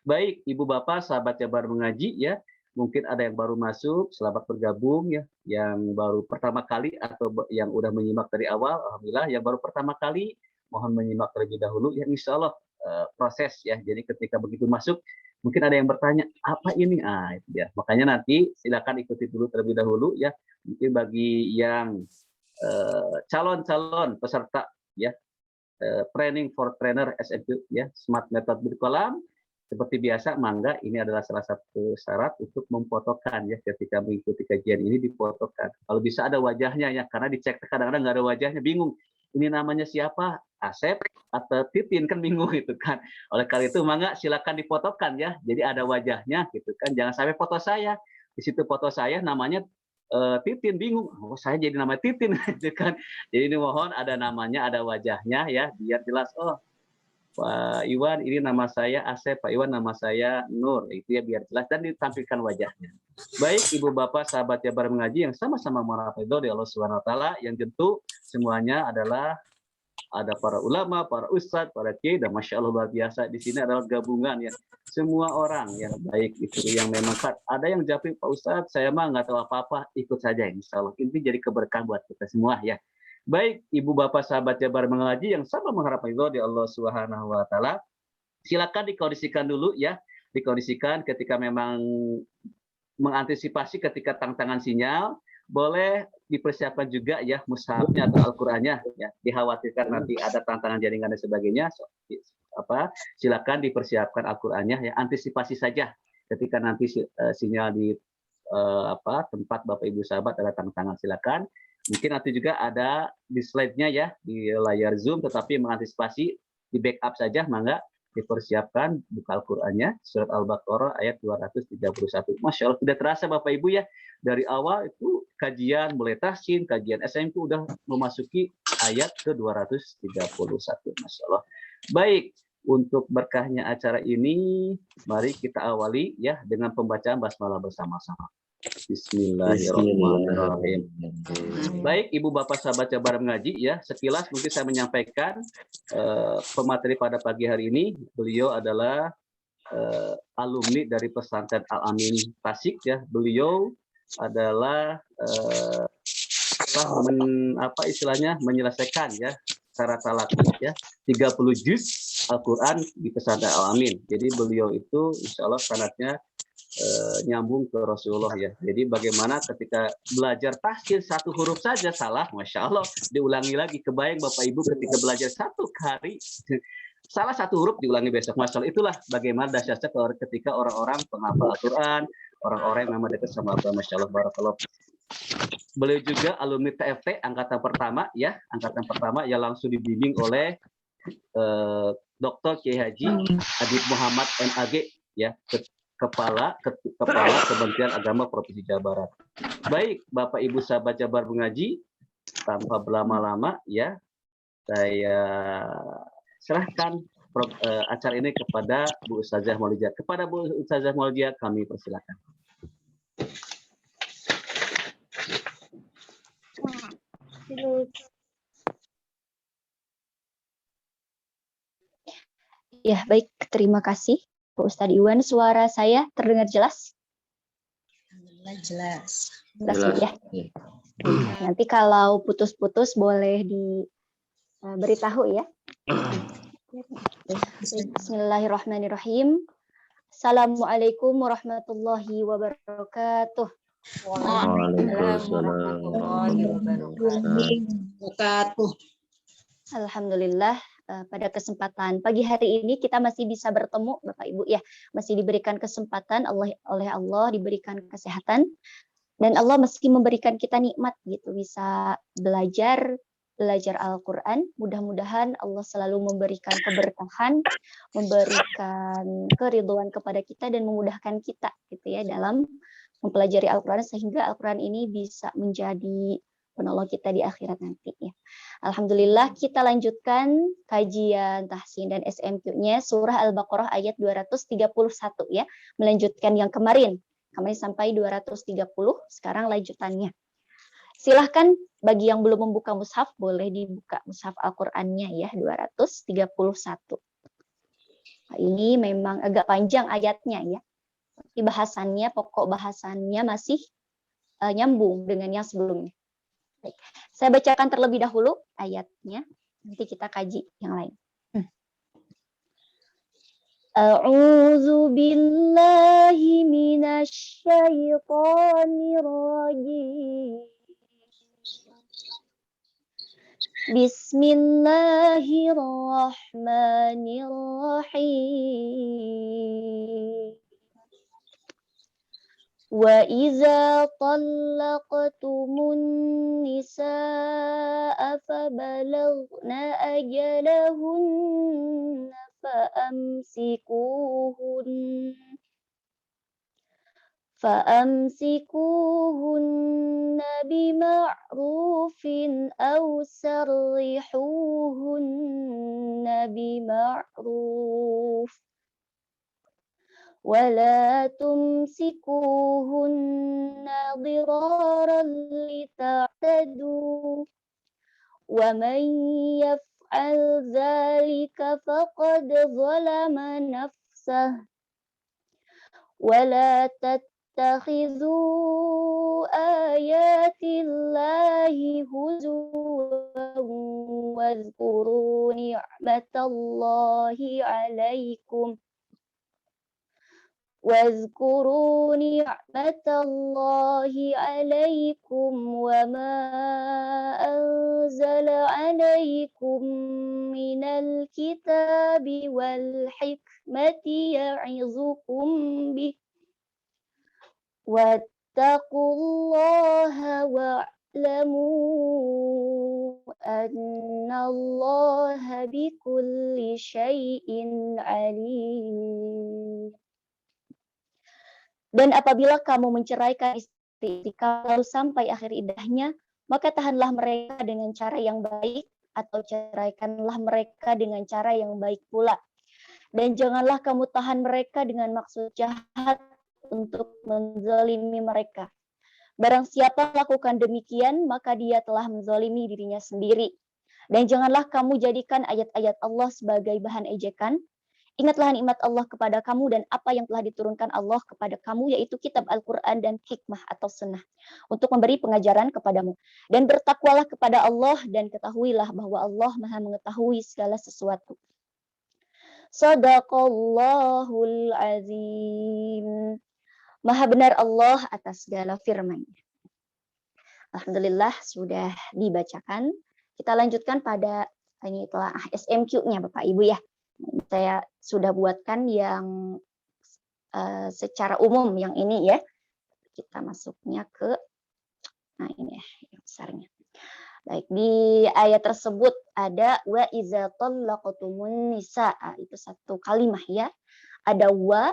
Baik, Ibu Bapak, sahabat yang baru mengaji ya, mungkin ada yang baru masuk, selamat bergabung ya. Yang baru pertama kali atau yang udah menyimak dari awal, alhamdulillah. Yang baru pertama kali, mohon menyimak terlebih dahulu ya, insya Allah proses ya. Jadi ketika begitu masuk, mungkin ada yang bertanya, apa ini? Ah, itu dia. Makanya nanti silakan ikuti dulu terlebih dahulu ya. Mungkin bagi yang calon-calon peserta ya, training for trainer SMQ ya, Smart Method Berkolam. Seperti biasa, mangga ini adalah salah satu syarat untuk memfotokan ya, ketika mengikuti kajian ini difotokan. Kalau bisa ada wajahnya ya, karena dicek kadang-kadang nggak ada wajahnya, bingung. Ini namanya siapa? Asep atau Titin, kan bingung gitu kan. Oleh karena itu mangga silakan difotokan ya. Jadi ada wajahnya gitu kan. Jangan sampai foto saya. Di situ foto saya namanya Titin, bingung. Oh, saya jadi nama Titin gitu kan. Jadi ini mohon ada namanya, ada wajahnya ya, biar jelas. Oh, Pak Iwan, ini nama saya Asep, Pak Iwan nama saya Nur, itu ya biar jelas dan ditampilkan wajahnya. Baik, Ibu Bapak, sahabat Jabar mengaji yang sama-sama mengharap ridho dari Allah Subhanahu Wa Taala, yang tentu semuanya adalah ada para ulama, para ustadz, para kiai, dan masya Allah luar biasa. Di sini adalah gabungan ya, semua orang yang baik itu yang memang ada yang japri, Pak Ustadz, saya mah nggak tahu apa-apa, ikut saja insya Allah. Ini jadi keberkahan buat kita semua ya. Baik, Ibu Bapak sahabat Jabar mengaji yang sama mengharap ridho di Allah Subhanahu Wa Taala, silakan dikondisikan dulu ya, dikondisikan ketika memang mengantisipasi ketika tantangan sinyal, boleh dipersiapkan juga ya mushafnya atau Al-Qur'annya ya. Dikhawatirkan nanti ada tantangan jaringan dan sebagainya, silakan dipersiapkan Al-Qur'annya ya, antisipasi saja ketika nanti sinyal di tempat Bapak Ibu sahabat ada tantangan, silakan. Mungkin nanti juga ada di slide-nya ya, di layar Zoom, tetapi mengantisipasi di backup saja, mangga dipersiapkan buka Al-Qur'annya, surat Al-Baqarah ayat 231. Masya Allah, tidak terasa Bapak Ibu ya, dari awal itu kajian mulai tahsin, kajian SMP udah memasuki ayat ke-231. Masya Allah. Baik, untuk berkahnya acara ini, mari kita awali ya dengan pembacaan basmalah bersama-sama. Bismillahirrahmanirrahim. Baik, Ibu Bapak sahabat Jabar mengaji ya, sekilas mungkin saya menyampaikan pemateri pada pagi hari ini. Beliau adalah alumni dari pesantren Al-Amin Tasik ya. Beliau adalah menyelesaikan ya secara talaki ya 30 juz Al-Quran di pesantren Al-Amin. Jadi beliau itu insya Allah sanadnya nyambung ke Rasulullah ya. Jadi bagaimana ketika belajar tahsin satu huruf saja salah, Masya Allah, diulangi lagi. Kebayang Bapak Ibu ketika belajar satu kali, salah satu huruf diulangi besok. Masya Allah, itulah bagaimana dahsyatnya ketika orang-orang penghafal Al-Quran, orang-orang yang memang dekat sama Allah. Masya Allah, barakallah. Beliau juga alumni TFT angkatan pertama ya, angkatan pertama yang langsung dibimbing oleh Dr. Kiai Haji Adib Muhammad MAG ya, Kepala Kementerian Agama Provinsi Jawa Barat. Baik, Bapak Ibu sahabat Jabar mengaji, tanpa berlama-lama ya, saya serahkan acara ini kepada Bu Ustazah Maulidia. Kepada Bu Ustazah Maulidia kami persilakan. Ya, baik, terima kasih. Pak Ustadz Iwan, suara saya terdengar jelas? Alhamdulillah jelas. Jelas ya. Nanti kalau putus-putus boleh diberitahu ya. Bismillahirrahmanirrahim. Assalamualaikum warahmatullahi wabarakatuh. Waalaikumsalam warahmatullahi wabarakatuh. Alhamdulillah. Pada kesempatan pagi hari ini kita masih bisa bertemu Bapak Ibu ya, masih diberikan kesempatan oleh Allah, diberikan kesehatan, dan Allah masih memberikan kita nikmat gitu, bisa belajar Al-Quran. Mudah-mudahan Allah selalu memberikan keberkahan, memberikan keridhaan kepada kita dan memudahkan kita gitu ya dalam mempelajari Al-Quran, sehingga Al-Quran ini bisa menjadi penolong kita di akhirat nanti ya. Alhamdulillah, kita lanjutkan kajian tahsin dan SMQ-nya surah Al-Baqarah ayat 231 ya. Melanjutkan yang kemarin sampai 230, sekarang lanjutannya. Silahkan bagi yang belum membuka mushaf, boleh dibuka mushaf Al-Qur'annya ya, 231. Ini memang agak panjang ayatnya ya. Tapi bahasannya, pokok bahasannya masih nyambung dengan yang sebelumnya. Baik. Saya bacakan terlebih dahulu ayatnya, nanti kita kaji yang lain. A'udzu billahi minasy syaithanir rajim. Bismillahirrahmanirrahim. Wa iza talaqtumun nisaa fabalaghna ajalahunna فأمسكوهن بمعروف أو سرحوهن بمعروف ولا تمسكوهن ضرارا لتعتدوا ومن يفعل ذلك فقد ظلم نفسه ولا تتخذوا آيات الله هزوا واذكروا نعمة الله عليكم وما أنزل عليكم من الكتاب والحكمة يعظكم به واتقوا الله واعلموا أن الله بكل شيء عليم. Dan apabila kamu menceraikan istri lalu sampai akhir iddahnya, maka tahanlah mereka dengan cara yang baik atau ceraikanlah mereka dengan cara yang baik pula. Dan janganlah kamu tahan mereka dengan maksud jahat untuk menzalimi mereka. Barang siapa lakukan demikian, maka dia telah menzalimi dirinya sendiri. Dan janganlah kamu jadikan ayat-ayat Allah sebagai bahan ejekan. Ingatlah nikmat Allah kepada kamu dan apa yang telah diturunkan Allah kepada kamu, yaitu kitab Al-Quran dan hikmah atau sunnah, untuk memberi pengajaran kepadamu. Dan bertakwalah kepada Allah dan ketahuilah bahwa Allah Maha mengetahui segala sesuatu. Shadaqallahul azim. Maha benar Allah atas segala firman-Nya. Alhamdulillah sudah dibacakan. Kita lanjutkan pada ini telah SMQ-nya Bapak Ibu ya. Saya sudah buatkan yang secara umum yang ini ya. Kita masuknya ke ini ya, yang besarnya. Baik, di ayat tersebut ada wa iza talaqtumun nisaa, itu satu kalimah ya. Ada wa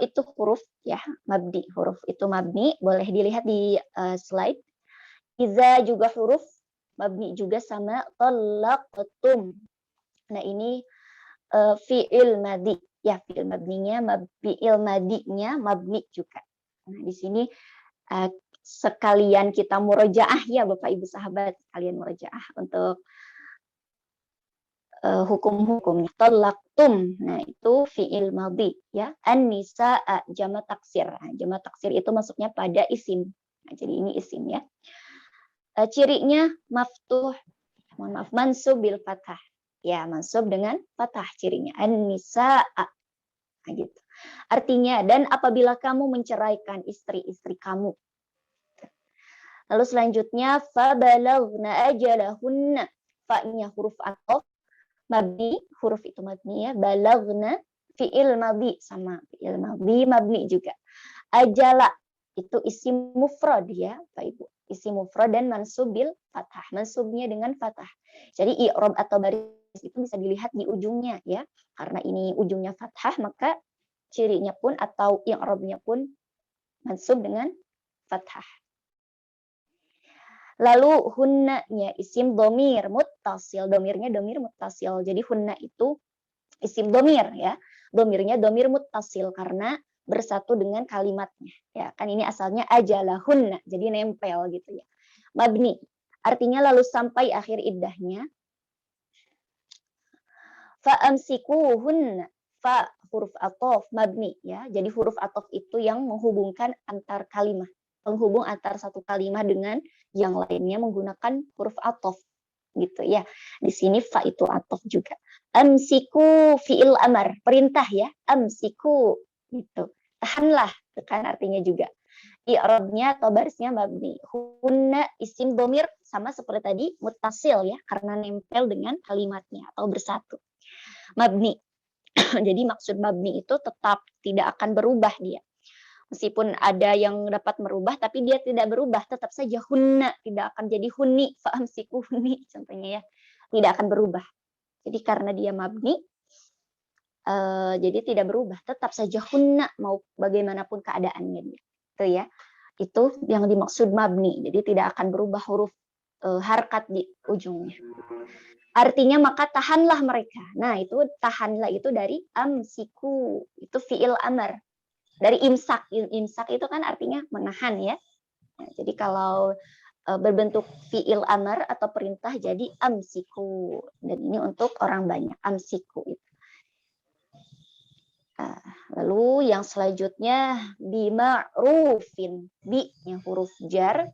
itu huruf ya, mabni. Huruf itu mabni, boleh dilihat di slide. Iza juga huruf mabni juga sama talaqtum. Nah, ini fi'il madi ya, fi'il mabninya fi'il madinya mabni juga. Nah, di sini sekalian kita murojaah ya Bapak Ibu sahabat, sekalian murojaah untuk hukum-hukumnya. Talaqtum, nah itu fi'il madi ya. An-nisaa jamak taksir. Nah, jamak taksir itu masuknya pada isim. Nah, jadi ini isim ya. Cirinya maftuh, mohon maaf, mansub bil fathah. Ya, mansub dengan fathah cirinya. An-nisaa. Nah, gitu. Artinya, dan apabila kamu menceraikan istri-istri kamu. Lalu selanjutnya, fabalaghna ajalahunna. Fa-nya huruf athof, mabni, huruf itu mabni ya. Balaghna, fi'il mabni, sama fi'il mabni, mabni juga. Ajala, itu isim mufrad ya, Pak Ibu. Isim mufrad dan mansub bil fathah. Mansubnya dengan fathah. Jadi, i'rab atau baris itu bisa dilihat di ujungnya ya, karena ini ujungnya fathah maka cirinya pun atau i'rabnya pun mansub dengan fathah. Lalu hunna-nya isim dhamir muttasil, dhamirnya dhamir muttasil. Jadi hunna itu isim dhamir ya, dhamirnya dhamir muttasil karena bersatu dengan kalimatnya ya, kan ini asalnya ajalahunna, jadi nempel gitu ya. Mabni artinya lalu sampai akhir iddahnya. Fa'amsikuhunna. fa huruf athof mabni ya. Jadi huruf athof itu yang menghubungkan antar kalimat, penghubung antar satu kalimat dengan yang lainnya menggunakan huruf athof gitu ya. Di sini fa itu athof juga. Amsiku fi'il amar, perintah ya. Amsiku gitu. Tahanlah, itu kan artinya juga. I'rabnya atau barisnya mabni. Hunna isim domir sama seperti tadi muttasil ya, karena nempel dengan kalimatnya atau bersatu. Mabni. Jadi maksud mabni itu tetap tidak akan berubah dia. Meskipun ada yang dapat merubah, tapi dia tidak berubah, tetap saja hunna, tidak akan jadi hunni, fa'amsiku hunni, contohnya ya, tidak akan berubah. Jadi karena dia mabni, jadi tidak berubah, tetap saja hunna, mau bagaimanapun keadaannya dia. Itu ya, itu yang dimaksud mabni, jadi tidak akan berubah huruf harkat di ujungnya. Artinya maka tahanlah mereka. Nah itu tahanlah itu dari amsiku, itu fi'il amar. Dari imsak, imsak itu kan artinya menahan ya. Nah, jadi kalau berbentuk fi'il amar atau perintah jadi amsiku. Dan ini untuk orang banyak, amsiku itu. Lalu yang selanjutnya bima'rufin, bi yang huruf jar,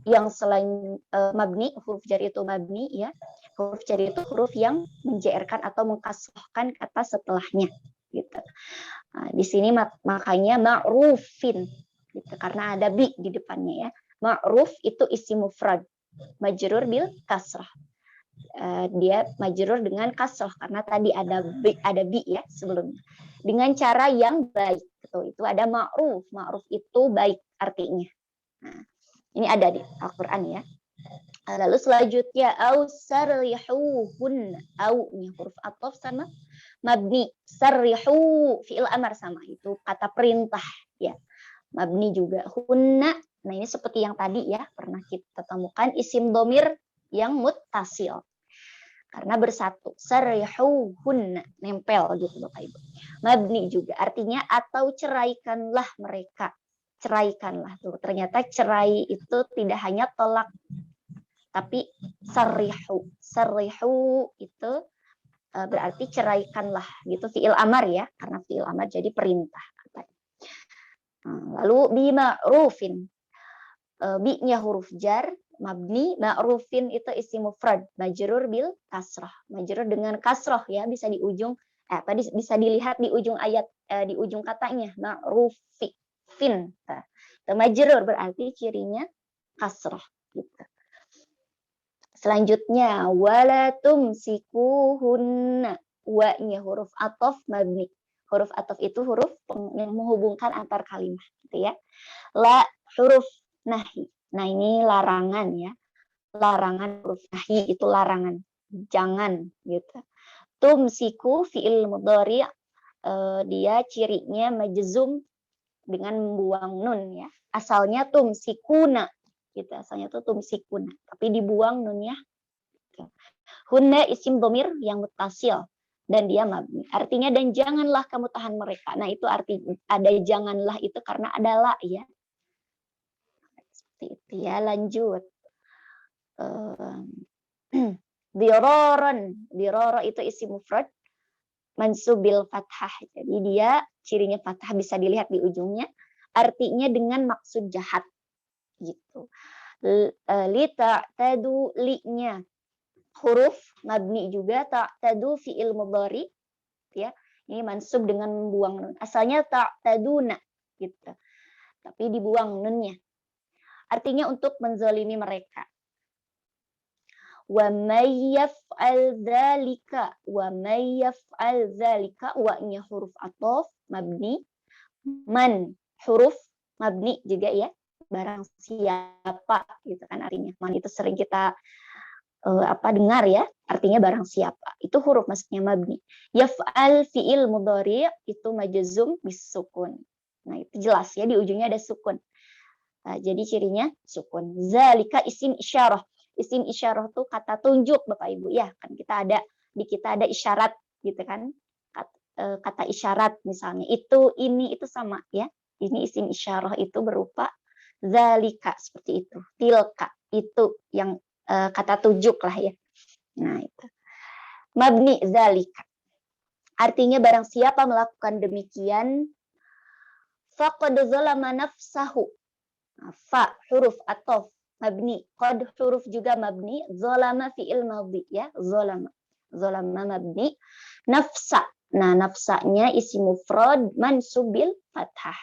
yang selain mabni, huruf jar itu mabni ya. Huruf jar itu huruf yang menjairkan atau mengkasrohkan kata setelahnya gitu. Nah, di sini makanya ma'rufin gitu, karena ada bi di depannya ya. Ma'ruf itu isim mufrad, majrur bil kasrah. Dia majrur dengan kasrah karena tadi ada bi ya sebelumnya. Dengan cara yang baik gitu. Itu ada ma'ruf. Ma'ruf itu baik artinya. Nah, ini ada di Al-Qur'an ya. Lalu selanjutnya au sarrihuhun, au-nya huruf athof sama mabni, sarrihu fi'il amar sama itu kata perintah ya. Mabni juga hunna. Nah, ini seperti yang tadi ya pernah kita temukan isim domir yang muttasil. Karena bersatu, sarrihuhun nempel gitu Bapak Ibu. Mabni juga artinya atau ceraikanlah mereka. Ceraikanlah tuh. Ternyata cerai itu tidak hanya tolak tapi sarrihu. Sarrihu itu berarti ceraikanlah gitu fi'il amar ya, karena fi'il amar jadi perintah. Lalu bima'rufin, bi-nya huruf jar mabni, ma'rufin itu isim mufrad majrur bil kasrah, majrur dengan kasrah ya, bisa di ujung bisa dilihat di ujung ayat di ujung katanya ma'rufi fin. Majrur berarti cirinya kasrah gitu. Selanjutnya wala tumsikuhunna, wa-nya huruf athof mabni. Huruf athof itu huruf yang menghubungkan antar kalimat gitu ya. La huruf nahi. Nah, ini larangan ya. Larangan huruf nahi itu larangan. Jangan gitu. Tumsiku fi'il mudhari dia cirinya majzum dengan membuang nun ya. Asalnya tumsikuna gitu, asalnya tuh tumsikuna, tapi dibuang nunnya. Hunna isim domir yang muttasil dan dia mabni. Artinya dan janganlah kamu tahan mereka. Nah, itu arti ada janganlah itu karena ada la ya. Seperti itu ya, lanjut. Diroron, diroro itu isim mufrad mansubil fathah. Jadi dia cirinya fathah bisa dilihat di ujungnya. Artinya dengan maksud jahat gitu. Li ta'tadu li-nya huruf mabni juga, ta'tadu fi'il mudhari ya. Ini mansub dengan membuang nun. Asalnya ta'taduna gitu. Tapi dibuang nunnya. Artinya untuk menzalimi mereka. Wa may yaf'al dzalika, wa may yaf'al dzalika, wa-nya huruf athof mabni, man huruf mabni juga ya. Barang siapa gitu kan artinya. Man itu sering kita dengar ya, artinya barang siapa. Itu huruf maksudnya mabni. Yaf'al fi'il mudhari itu majzum bisukun. Nah, itu jelas ya di ujungnya ada sukun. Nah, jadi cirinya sukun. Zalika isim isyarah. Isim isyarah itu kata tunjuk Bapak Ibu ya. Kan kita ada isyarat gitu kan. Kata isyarat misalnya itu, ini, itu sama ya. Ini isim isyarah itu berupa zalika seperti itu, tilka itu yang kata tunjuk lah ya. Nah itu mabni zalika. Artinya barang siapa melakukan demikian, faqad zalama nafsahu. Fa huruf ataf mabni, qad huruf juga mabni, zalama fi'il madhi ya, zalama. Zalama mabni, nafsa. Nah, nafsanya isim mufrad mansub bil fathah.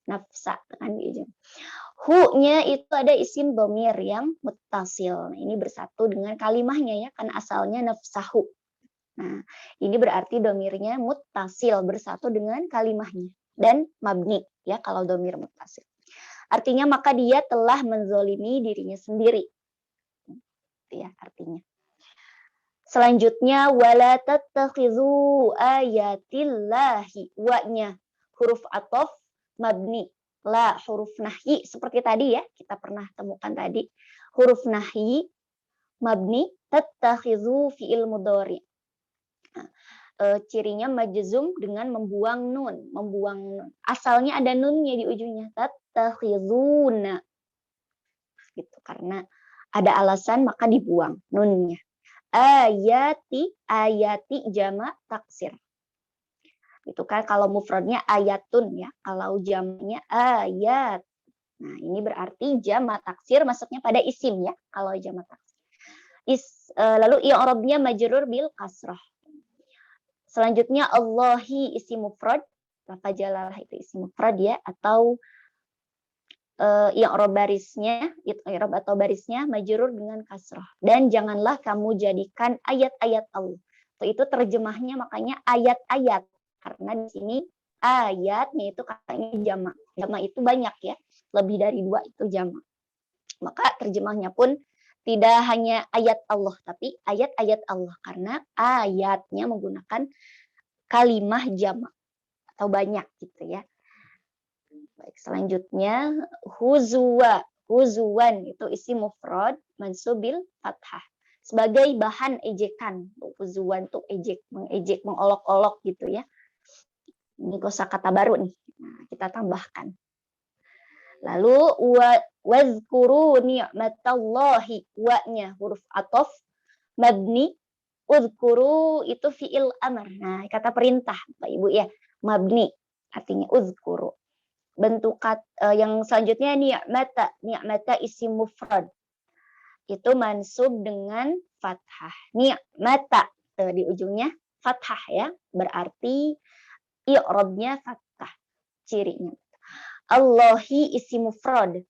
Nafsa kan gitu. Hu-nya itu ada isim dhamir yang muttasil. Nah, ini bersatu dengan kalimahnya ya, kan asalnya nafsahu. Nah, ini berarti dhamirnya muttasil, bersatu dengan kalimahnya dan mabni ya kalau dhamir muttasil. Artinya maka dia telah menzolimi dirinya sendiri. Ya, artinya. Selanjutnya wala tattakhizu ayatillahi, wa-nya huruf ataf mabni, la huruf nahyi seperti tadi ya, kita pernah temukan tadi. Huruf nahyi mabni, tattakhizu fi'il mudhari. Cirinya majzum dengan membuang nun, asalnya ada nunnya di ujungnya, tattakhizuna. Gitu, karena ada alasan maka dibuang nunnya. Ayati jamak taksir. Itu kan kalau mufradnya ayatun ya, kalau jamaknya ayat. Nah, ini berarti jamak taksir masuknya pada isim ya, kalau jamak taksir. Lalu i'rabnya majrur bil kasrah. Selanjutnya Allahi isim mufrad, lafaz jalalah itu isim mufrad ya, atau i'rab barisnya, i'rab atau barisnya majrur dengan kasrah. Dan janganlah kamu jadikan ayat-ayat Allah. Itu terjemahnya makanya ayat-ayat, karena di sini ayatnya itu katanya jamak. Jamak itu banyak ya, lebih dari 2 itu jamak. Maka terjemahnya pun tidak hanya ayat Allah, tapi ayat-ayat Allah, karena ayatnya menggunakan kalimah jamak atau banyak gitu ya. Baik, selanjutnya huzuwan itu isim mufrad mansubil fathah sebagai bahan ejekan. Huzuwan tuh ejek, mengejek, mengolok-olok gitu ya. Ini kosakata baru nih. Nah, kita tambahkan. Lalu wazkuru ni'matallahi, wa-nya huruf ataf mabni, uzkuru itu fi'il amr. Nah, kata perintah Pak Ibu ya, mabni artinya uzkuru. Bentuk yang selanjutnya ni'mata isim mufrad. Itu mansub dengan fathah. Ni'mata di ujungnya fathah ya, berarti i'rabnya fathah cirinya. Allahi isim mufrad.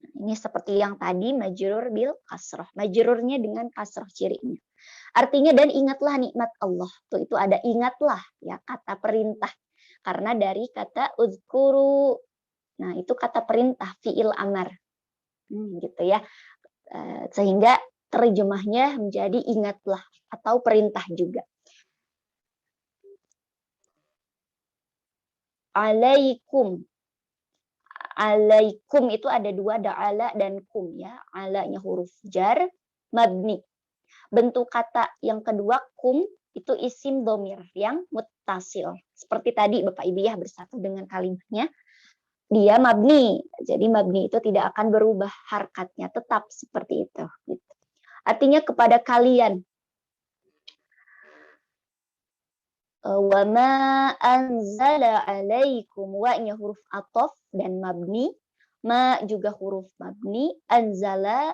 Ini seperti yang tadi majrur bil kasrah. Majrurnya dengan kasrah cirinya. Artinya dan ingatlah nikmat Allah. Tuh itu ada ingatlah ya, kata perintah. Karena dari kata uzkuru. Nah, itu kata perintah fi'il amar. Gitu ya. Sehingga terjemahnya menjadi ingatlah atau perintah juga. Alaikum. Alaikum itu ada 2, ada ala dan kum ya. Alanya huruf jar mabni. Bentuk kata yang kedua kum itu isim dhamir yang muttasil. Seperti tadi Bapak Ibu ya, bersatu dengan kalimahnya. Dia mabni. Jadi mabni itu tidak akan berubah harkatnya, tetap seperti itu. Gitu. Artinya kepada kalian. Wa ma anzala alaikum, wa-nya huruf ataf dan mabni, ma juga huruf mabni, anzala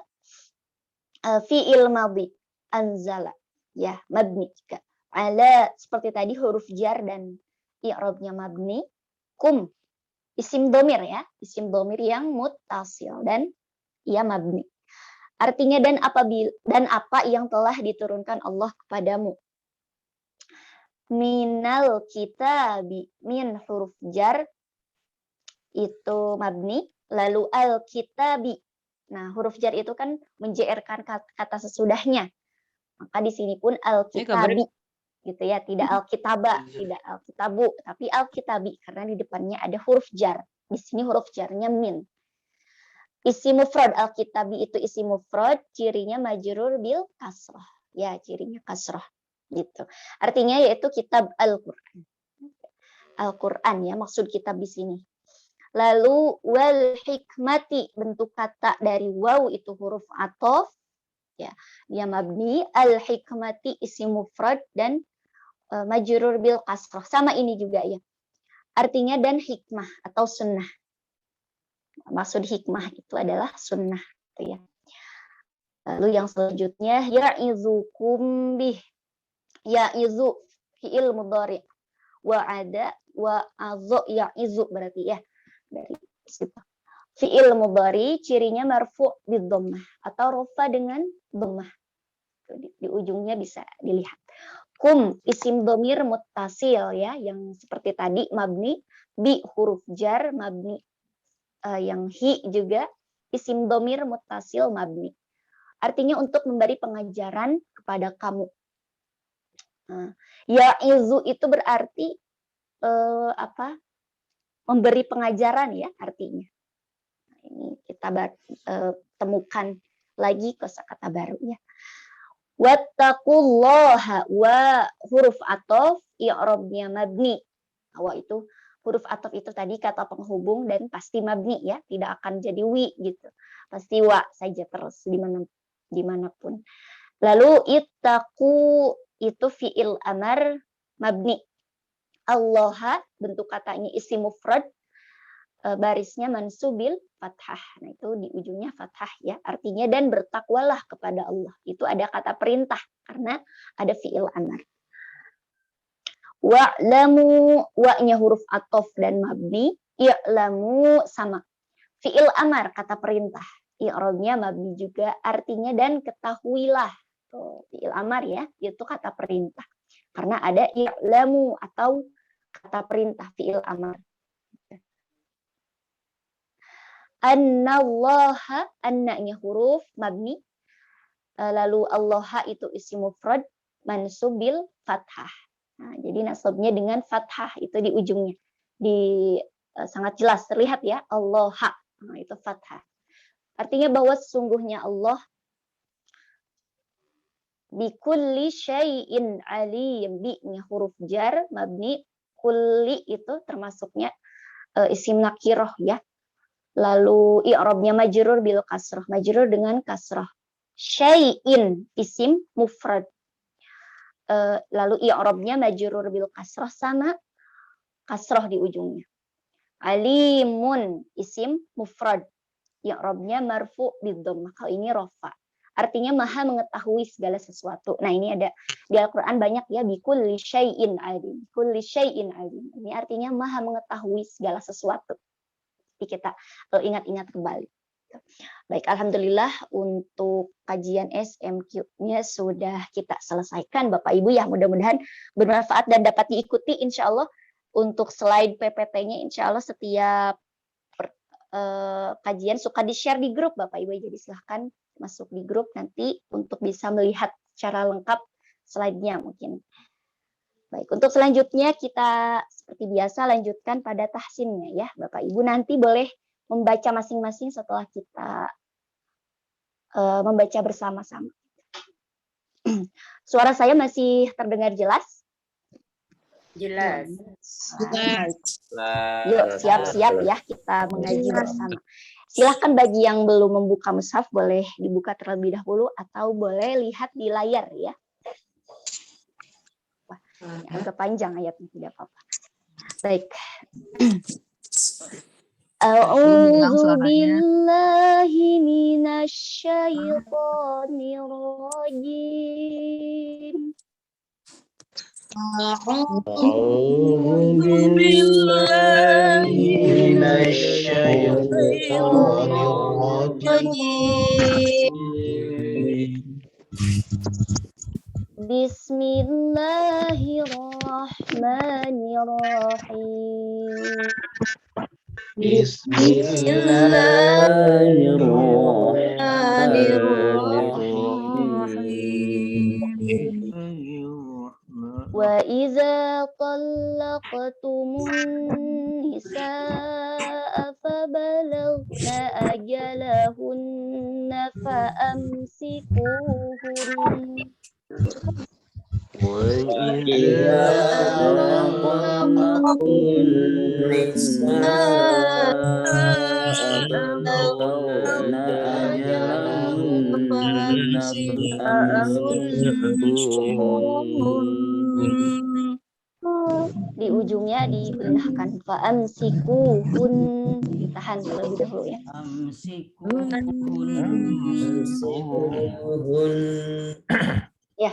fi'il madhi, anzala ya mabni juga. Ala seperti tadi huruf jar dan i'rabnya mabni, kum isim dhamir ya, isim dhamir yang muttasil dan ia mabni. Artinya dan apa yang telah diturunkan Allah kepadamu. Minal kitabi, min huruf jar itu mabni, lalu al kitabi. Nah, huruf jar itu kan menjerkan kata sesudahnya. Maka di sini pun al kitabi gitu ya, tidak al kitaba, tidak al kitabu, tapi al kitabi karena di depannya ada huruf jar. Di sini huruf jarnya min. Isim mufrad al kitabi itu isim mufrad, cirinya majrur bil kasrah. Ya, cirinya kasrah. Gitu. Artinya yaitu kitab Al-Qur'an. Al-Qur'an ya, maksud kitab di sini. Lalu wal hikmati, bentuk kata dari waw itu huruf ataf ya. Dia mabni, al hikmati isim mufrad dan majrur bil kasroh. Sama ini juga ya. Artinya dan hikmah atau sunnah. Maksud hikmah itu adalah sunnah. Gitu ya. Lalu yang selanjutnya ya'izukum bih. Ya'izu fi'il mudhari. Wa'ada wa'adhu ya'izu berarti ya. Dari situ. Fi'il mudhari cirinya marfu' bidhammah atau rafa dengan dhammah. Di ujungnya bisa dilihat. Kum isim dhamir muttasil ya, yang seperti tadi mabni, bi huruf jar mabni, yang hi juga isim dhamir muttasil mabni. Artinya untuk memberi pengajaran kepada kamu. Ya'izu itu berarti memberi pengajaran ya artinya. Ini kita temukan lagi kosakata baru ya. Wattaqullaha wa huruf ataf i'rabnya mabni. Wa itu huruf ataf itu tadi kata penghubung dan pasti mabni ya, tidak akan jadi wi gitu. Pasti wa saja terus dimanapun. Lalu ittaqu itu fi'il amar mabni. Allaha bentuk katanya isim mufrad, barisnya mansubil fathah. Nah, itu di ujungnya fathah ya. Artinya dan bertakwalah kepada Allah. Itu ada kata perintah karena ada fi'il amar. Wa'lamu wa-nya huruf ataf dan mabni, i'lamu sama. Fi'il amar kata perintah. I'rabnya mabni juga artinya dan ketahuilah. Tuh, fi'il amar ya, itu kata perintah. Karena ada i'lamu atau kata perintah fi'il amar. Annallaha, anna-nya huruf mabni, lalu allaha itu isim mufrad mansubil fathah. Nah, jadi nasabnya dengan fathah itu di ujungnya. Sangat jelas terlihat ya, allaha. Nah, itu fathah. Artinya bahwa sesungguhnya Allah bikulli syai'in alim, bi-nya huruf jar mabni, kulli itu termasuknya isim nakirah ya. Lalu i'rabnya majrur bil kasrah, majrur dengan kasrah. Syai'in isim mufrad. Lalu i'rabnya majrur bil kasrah sama kasrah di ujungnya. Alimun isim mufrad. I'rabnya marfu bid dhammah. Kalau ini rafa. Artinya maha mengetahui segala sesuatu. Nah, ini ada di Al-Qur'an banyak ya, bikulli syai'in alim. Kulli syai'in alim. Ini artinya maha mengetahui segala sesuatu. Kita ingat-ingat kembali. Baik, alhamdulillah untuk kajian SMQ-nya sudah kita selesaikan Bapak Ibu ya. Mudah-mudahan bermanfaat dan dapat diikuti insya Allah. Untuk slide PPT-nya insya Allah setiap kajian suka di-share di grup Bapak Ibu. Jadi silahkan masuk di grup nanti untuk bisa melihat secara lengkap slide-nya mungkin. Baik, untuk selanjutnya kita seperti biasa lanjutkan pada tahsinnya ya. Bapak Ibu nanti boleh membaca masing-masing setelah kita membaca bersama-sama. Suara saya masih terdengar jelas? Jelas. Yuk, siap-siap ya kita mengaji bersama. Silahkan bagi yang belum membuka mushaf boleh dibuka terlebih dahulu atau boleh lihat di layar ya. Agak panjang ayatnya, tidak apa-apa. Baik. A'udzu billahi minasyaitonir rajim. A'udzu billahi minasyaitonir rajim. Bismillahirrahmanirrahim. Wa iza talaqtumun nisaa fabalagna ajalahunna faamsikuhun. وإذا طلقتم النساء فبلغن أجلهن فأمسكوهن ujungnya dipindahkan. Fa'amsikuhun, ditahan terlebih dahulu ya. Ya,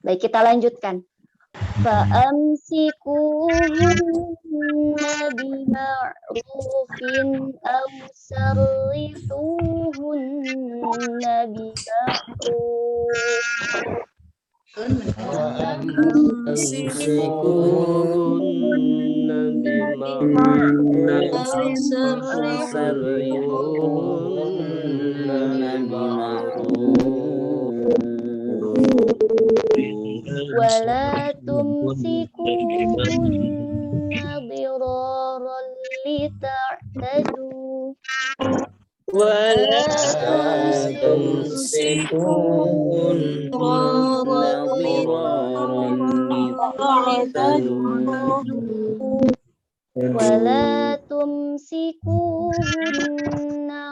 baik kita lanjutkan. Fa'amsikuhunna bima'rufin aw sarrihuhunna bima'ruf. Wala tumsikuhunna diraran lita'tadu. ولا تمسكوهن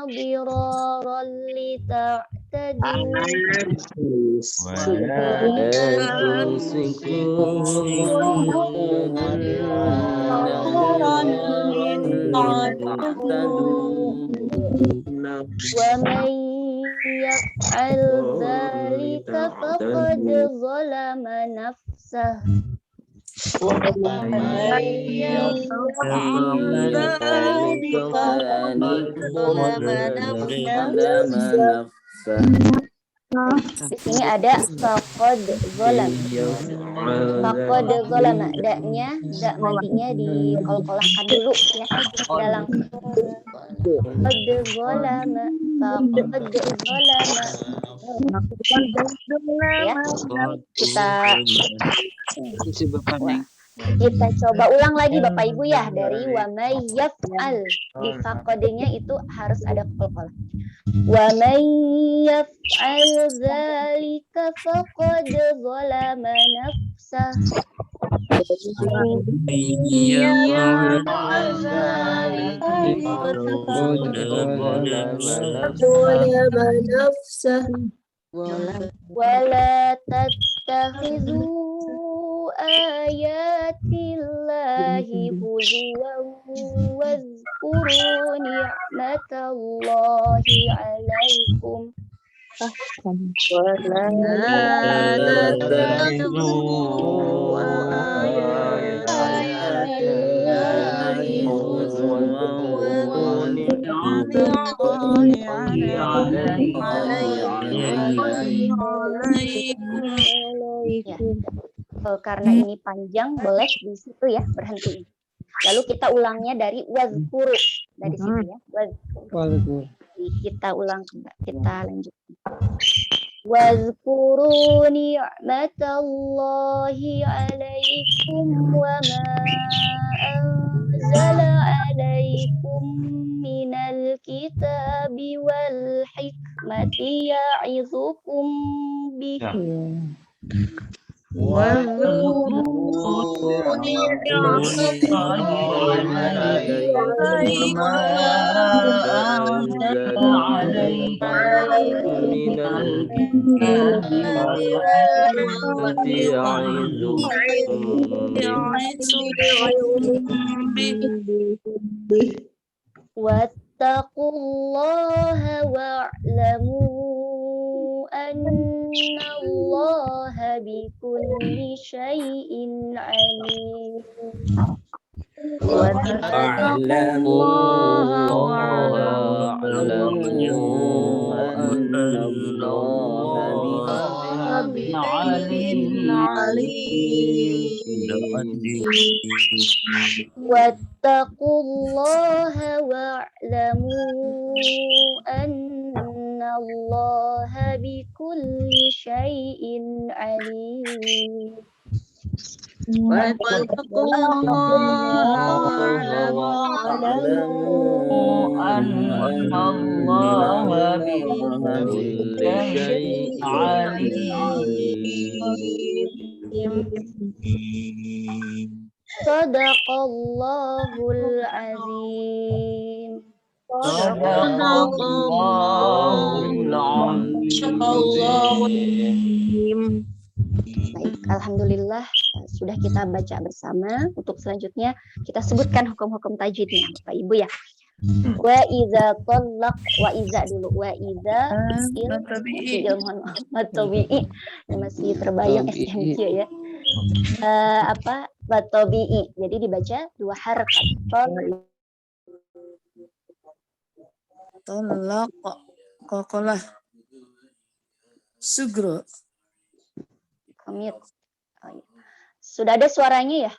ضرارا لتعتدوا ولا تمسكوهن ضرارا لتعتدوا ومن يفعل ذلك فقد ظلم نفسه Di sini ada faqad zalam. Faqad zalama, daknya, dak madinya dikolkolahkan dulu ya. Tidak langsung faqad zalama, faqad zalama. Ya. Kita coba ulang lagi Bapak Ibu ya, dari wa may yaf'al. Di faqadnya itu harus ada qalqalah. Wa may yaf'al dzalika faqad zalama nafsah. Wala tattakhidhu ayatillahi huzuwan wazkuru ni'matallahi alaikum. Ya. Karena ini panjang, boleh di situ ya berhenti. Lalu kita ulangnya dari wazkuru, dari situ ya. Wazkuru. Kita ulang, kita lanjut. Wazkuru ni'matallahi alaikum wa ma anzala alaikum minal kitabi wal hikmati ya'izukum bihi. Wattaqullaha wa'lamu annallaha bikulli syai'in alim. Wattaqullaha wa'lamu annallaha bikulli syai'in alim. Sadaqallahul azim. Baik, alhamdulillah sudah kita baca bersama. Untuk selanjutnya kita sebutkan hukum-hukum tajwidnya, Bapak Ibu ya. Wa iza talaq, wa iza dulu, wa iza fi'il, mohon maaf, matobi'i, masih terbayang SMQ ya. Matobi'i, jadi dibaca 2 harakat. Tolak kokolah sugro. Komit. Oh, iya. Sudah ada suaranya ya?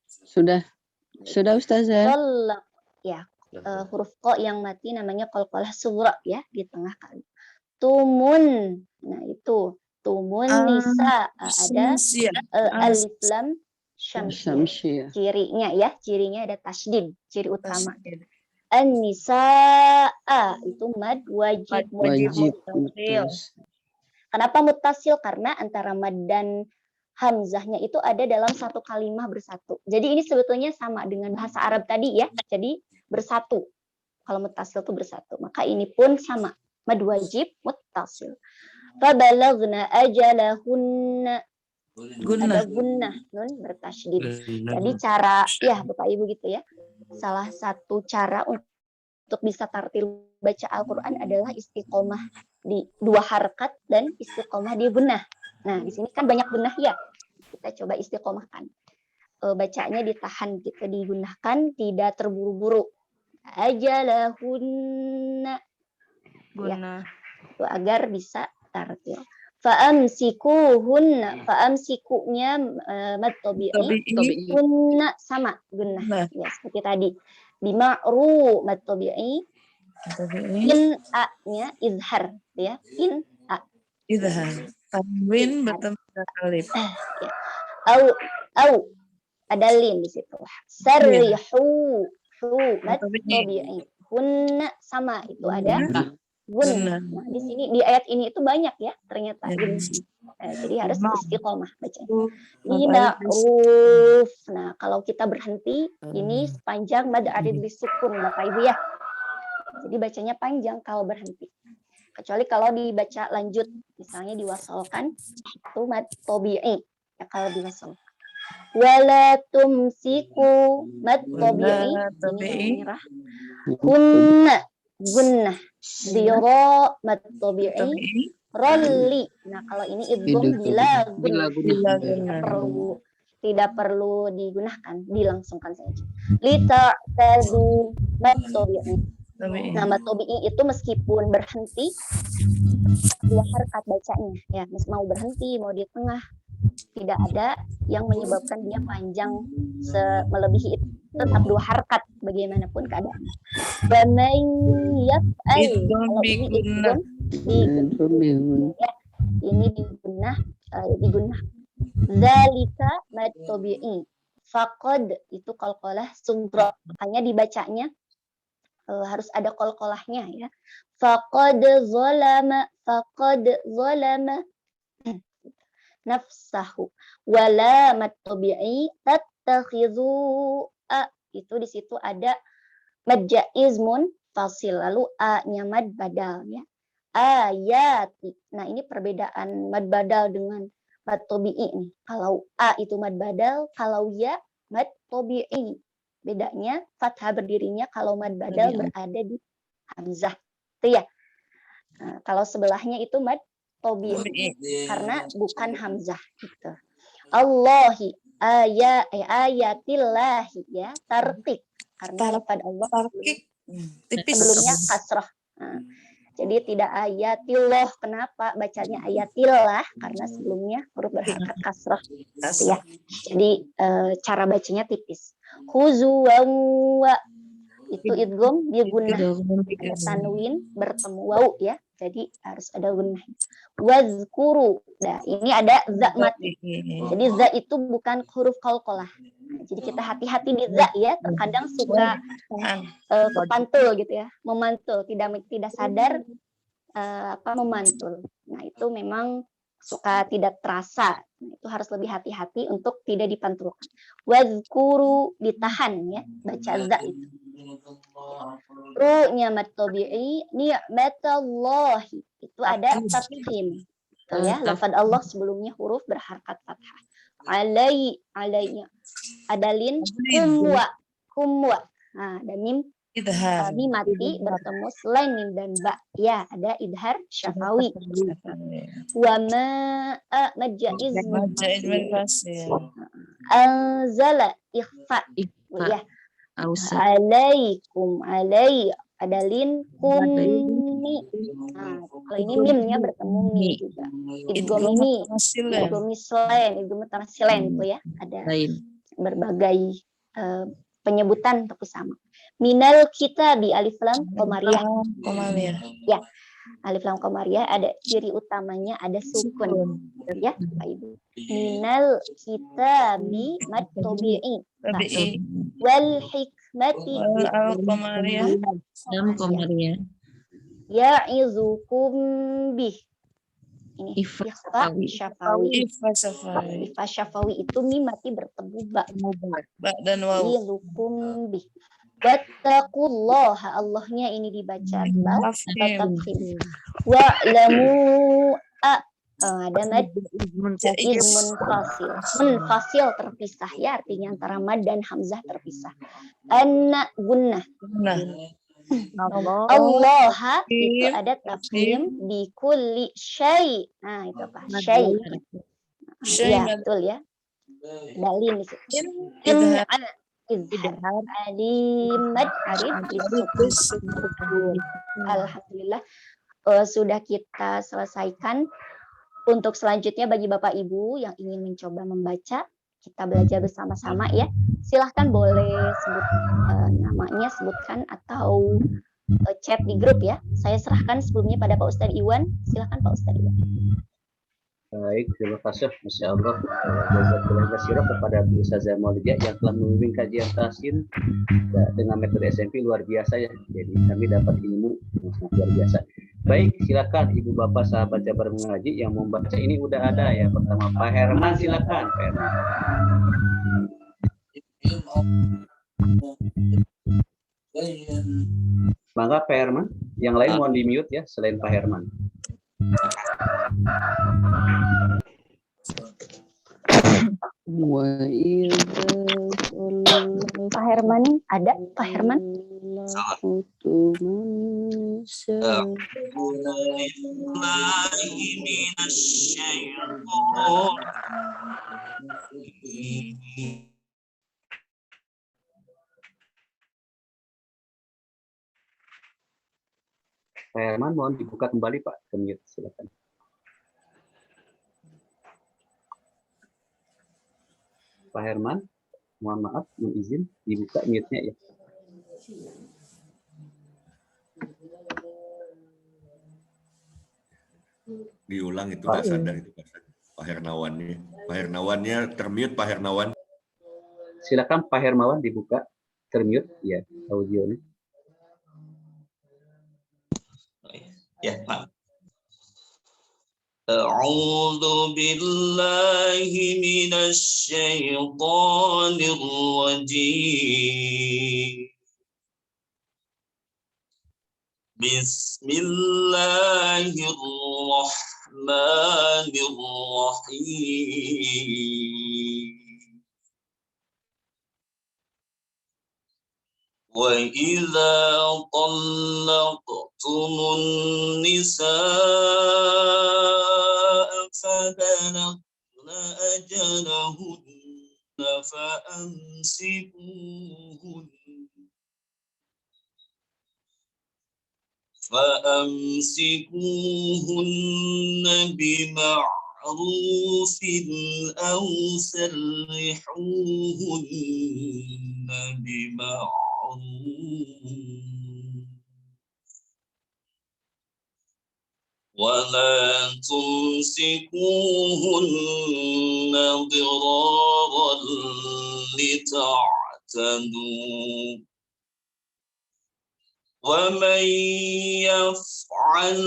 Sudah Ustazah. Tolak, ya. Huruf ko yang mati namanya qalqalah sughra ya, di tengah kali. Tumun, nah itu tumun nisa, ada alif lam syamsiyah. Cirinya ya, cirinya ada tasydid, ciri utama. An-nisaa itu mad wajib muttasil. Kenapa muttasil? Karena antara mad dan hamzahnya itu ada dalam satu kalimah bersatu. Jadi ini sebetulnya sama dengan bahasa Arab tadi ya. Jadi bersatu. Kalau muttasil itu bersatu. Maka ini pun sama. Mad wajib muttasil. Fabalagna ajalahunna. Ada gunnah, nun bertasydid. Jadi cara, ya Bapak Ibu gitu ya. Salah satu cara untuk bisa tartil baca Al-Quran adalah istiqomah di 2 harakat dan istiqomah di gunnah. Nah, di sini kan banyak gunnah ya. Kita coba istiqomahkan. Bacanya ditahan gitu, digunakan, tidak terburu-buru. Ajalahunna. Ya, itu agar bisa tartil. Fa'amsikuhunna, fa'amsikunya mad tabi'i, hunna sama gunnah. Ya, seperti tadi. Bima'ru mad tabi'i, in a-nya izhar ya. In a. Izhar. Tanwin bertemu alif. Ya. Au ada lin di situ. Sarihu mad tabi'i. Hunna sama itu ada gunnah. Nah, di sini di ayat ini itu banyak ya ternyata. Jadi harus istiqomah bacanya. Bima'ruf. Nah, kalau kita berhenti ini sepanjang mad arid lisukun Bapak Ibu ya. Jadi bacanya panjang kalau berhenti. Kecuali kalau dibaca lanjut, misalnya diwasalkan itu mad tabi'i ya kalau diwasalkan. Wala tumsiku mad tabi'i ini merah. Hunna gunnah. Zira mad tabi'i rolli. Nah, kalau ini idgham bila tidak perlu digunakan, dilangsungkan saja. Lita tadu mad tabi'i. Nah, mad tabi'i itu meskipun berhenti 2 harakat bacanya ya, mau berhenti, mau di tengah, tidak ada yang menyebabkan dia panjang melebihi itu, tetap 2 harakat bagaimanapun keadaan. Dan ini digunnah. Zalika mad tabi'i. Faqad itu qalqalah sughra. Makanya dibacanya harus ada qalqalahnya ya. Faqad zalama nafsahu. Wala mad tabi'i tattakhidhu itu di situ ada mad jaizmun fasil, lalu a-nya mad badal ya. Ayati. Nah, ini perbedaan mad badal dengan mad tabi'i nih. Kalau a itu mad badal, kalau ya mad tabi'i. Bedanya fathah berdirinya kalau mad badal berada di hamzah. Itu ya. Nah, kalau sebelahnya itu mad tabi'i karena bukan hamzah gitu. Allahi ayatillahi ya, tarqiq karena pada Allah sebelumnya kasrah. Nah, jadi tidak ayatillah. Kenapa bacanya ayatillah? Karena sebelumnya huruf berharakat kasrah. Ya. Jadi cara bacanya tipis. Huzuwan wa itu idgham dia gunnah. Ada tanwin bertemu waw ya. Jadi harus ada gunnah. Wazkuru. Nah, ini ada za mati. Jadi za itu bukan huruf qalqalah. Jadi kita hati-hati di za ya. Terkadang suka kepantul gitu ya, memantul, tidak sadar memantul. Nah, itu memang suka tidak terasa. Nah, itu harus lebih hati-hati untuk tidak dipantulkan. Wazkuru ditahan ya, baca za itu. Ru-nya mad tabi'i, ni'matallahi itu ada tafkhim. Ya, lafaz Allah sebelumnya huruf berharakat fathah. alaynya ada lin kumwa. Nah, ada mim Idhar. mim mati bertemu selain mim dan ba. Ya, ada idhar syafawi. Wa ma majaiz Majaiz fasil. anzala ikhfa. Ya, alaikum ada lin kummi. Nah, kalau ini mimnya bertemu mi juga. Idgham ini idgham mutamatsilain itu ya. Ada berbagai penyebutan tapi sama. Minal kitabi alif lam qamariyah. Ya, alif lam qamariyah ada ciri utamanya ada sukun. Ya, Pak Ibu. Minal kitabi mad tabi'i. Wal hikmati Qamariyah. ya'izukum bih. Ini ikhfa syafawi. Ikhfa syafawi itu mim mati bertemu ba Dan waw. ya'izukum bih. Wattaqullaha, Allahnya ini dibaca tafsir. Wa'lamu ada mad munfasil terpisah ya, artinya antara mad dan hamzah terpisah. Anna gunnah. Allah itu ada tafkhim di kulli syai. Nah, itu apa? Syai. Ya, betul ya. Dalil di situ. Izhar alimat arif disukun. Alhamdulillah sudah kita selesaikan. Untuk selanjutnya bagi Bapak Ibu yang ingin mencoba membaca, kita belajar bersama-sama ya. Silahkan boleh sebut namanya, sebutkan atau chat di grup ya. Saya serahkan sebelumnya pada Pak Ustadz Iwan. Silahkan Pak Ustadz Iwan. Baik, terima kasih, Masya Allah. Jazakallah khairan kepada Bu Ustazah Maulidia yang telah membimbing kajian tasin dengan metode SMP luar biasa ya. Jadi kami dapat ilmu yang sangat luar biasa. Baik, silakan Ibu Bapak sahabat Jabar Mengaji yang membaca ini udah ada ya. Pertama Pak Herman, silakan Pak Herman. Maka Pak Herman, yang lain mohon di mute ya selain Pak Herman. Pak Herman ada? Pak Herman? Pak Herman mohon dibuka kembali Pak, ke mute silakan. Pak Herman, mohon maaf, mohon izin dibuka mute-nya ya. Diulang itu nggak sadar itu Pak Hernawannya. Pak Hernawannya termute Pak Hernawan. Silakan Pak Hermawan dibuka termute ya audionya. Ya, Pak. A'udzu billahi minasy syaithanir rajim. Bismillahirrahmanirrahim. وَإِذَا طَلَّقْتُمُ النِّسَاءَ فَبَلَغْنَ أَجَلَهُنَّ فَأَمْسِكُوهُنَّ بِمَعْرُوفٍ أَوْ سَرِّحُوهُنَّ بِمَعْرُوفٍ ولا تمسكوهن ضرارا لتعتدوا ومن يفعل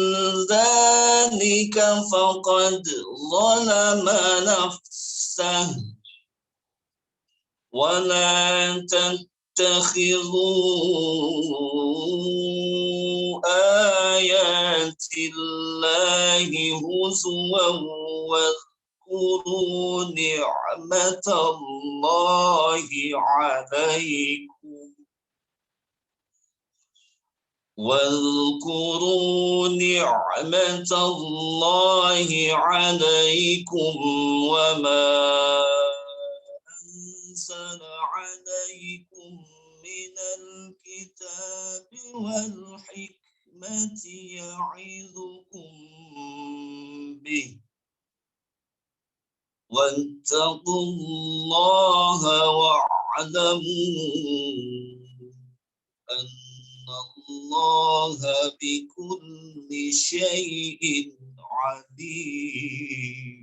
ذلك فقد ظلم نفسه ولا اتخذوا آيات الله هزوا واذكروا نعمة الله عليكم واذكروا نعمة الله عليكم وما أنزل عليكم من الكتاب والحكمة يعظكم به واتقوا الله واعلموا أن الله بكل شيء عليم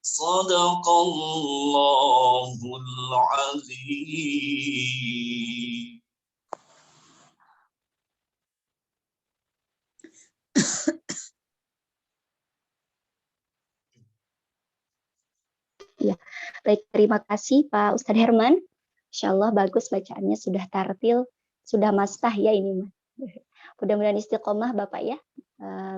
صدق الله العظيم. Ya, baik, terima kasih Pak Ustadz Herman. Insya Allah bagus bacaannya, sudah tartil, sudah mastah ya ini. Mudah-mudahan istiqomah Bapak ya,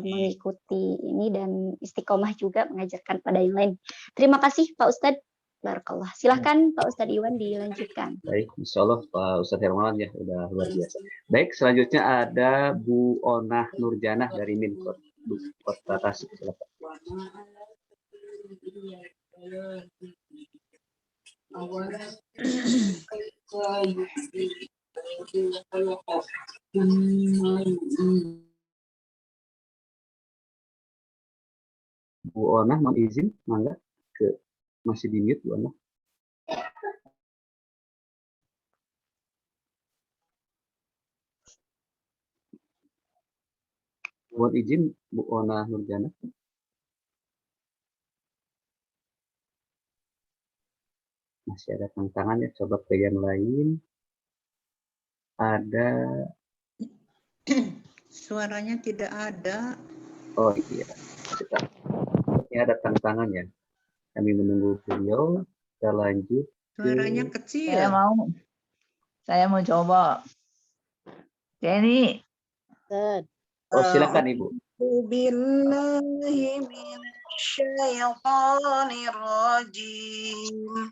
mengikuti ini dan istiqomah juga mengajarkan pada yang lain. Terima kasih Pak Ustadz. Barakallah. Silahkan Pak Ustadz Iwan dilanjutkan. Baik, Insya Allah Pak Ustadz Hermawan ya, udah luar biasa. Baik, selanjutnya ada Bu Onah Nurjanah dari Minkot Kota Tasik. Silakan. Bu Onah mau izin, mangga ke masih di mute Bu Onah. Mohon izin Bu Onah Nurjana. Masih ada tantangan ya, coba ke yang lain. Ada. Suaranya tidak ada. Oh iya, ini ada tantangan ya. Kami menunggu beliau. Kita lanjut. Suaranya kecil. Saya mau coba. Jenny. Oh silakan Ibu. Billahi minasyaitonir rajim.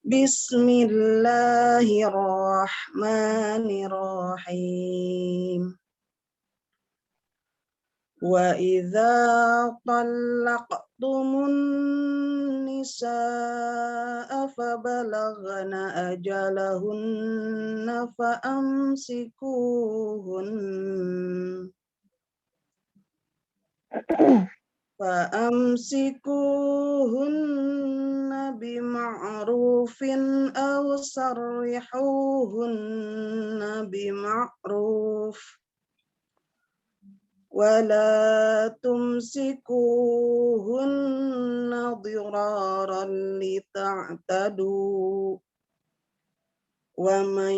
Bismillahirrahmanirrahim. Wa idza talaqtumun nisaa fabalaghna ajalahunna فأمسكوهن بمعروف أو سرحوهن بمعروف ولا تمسكوهن ضرارا لتعتدوا ومن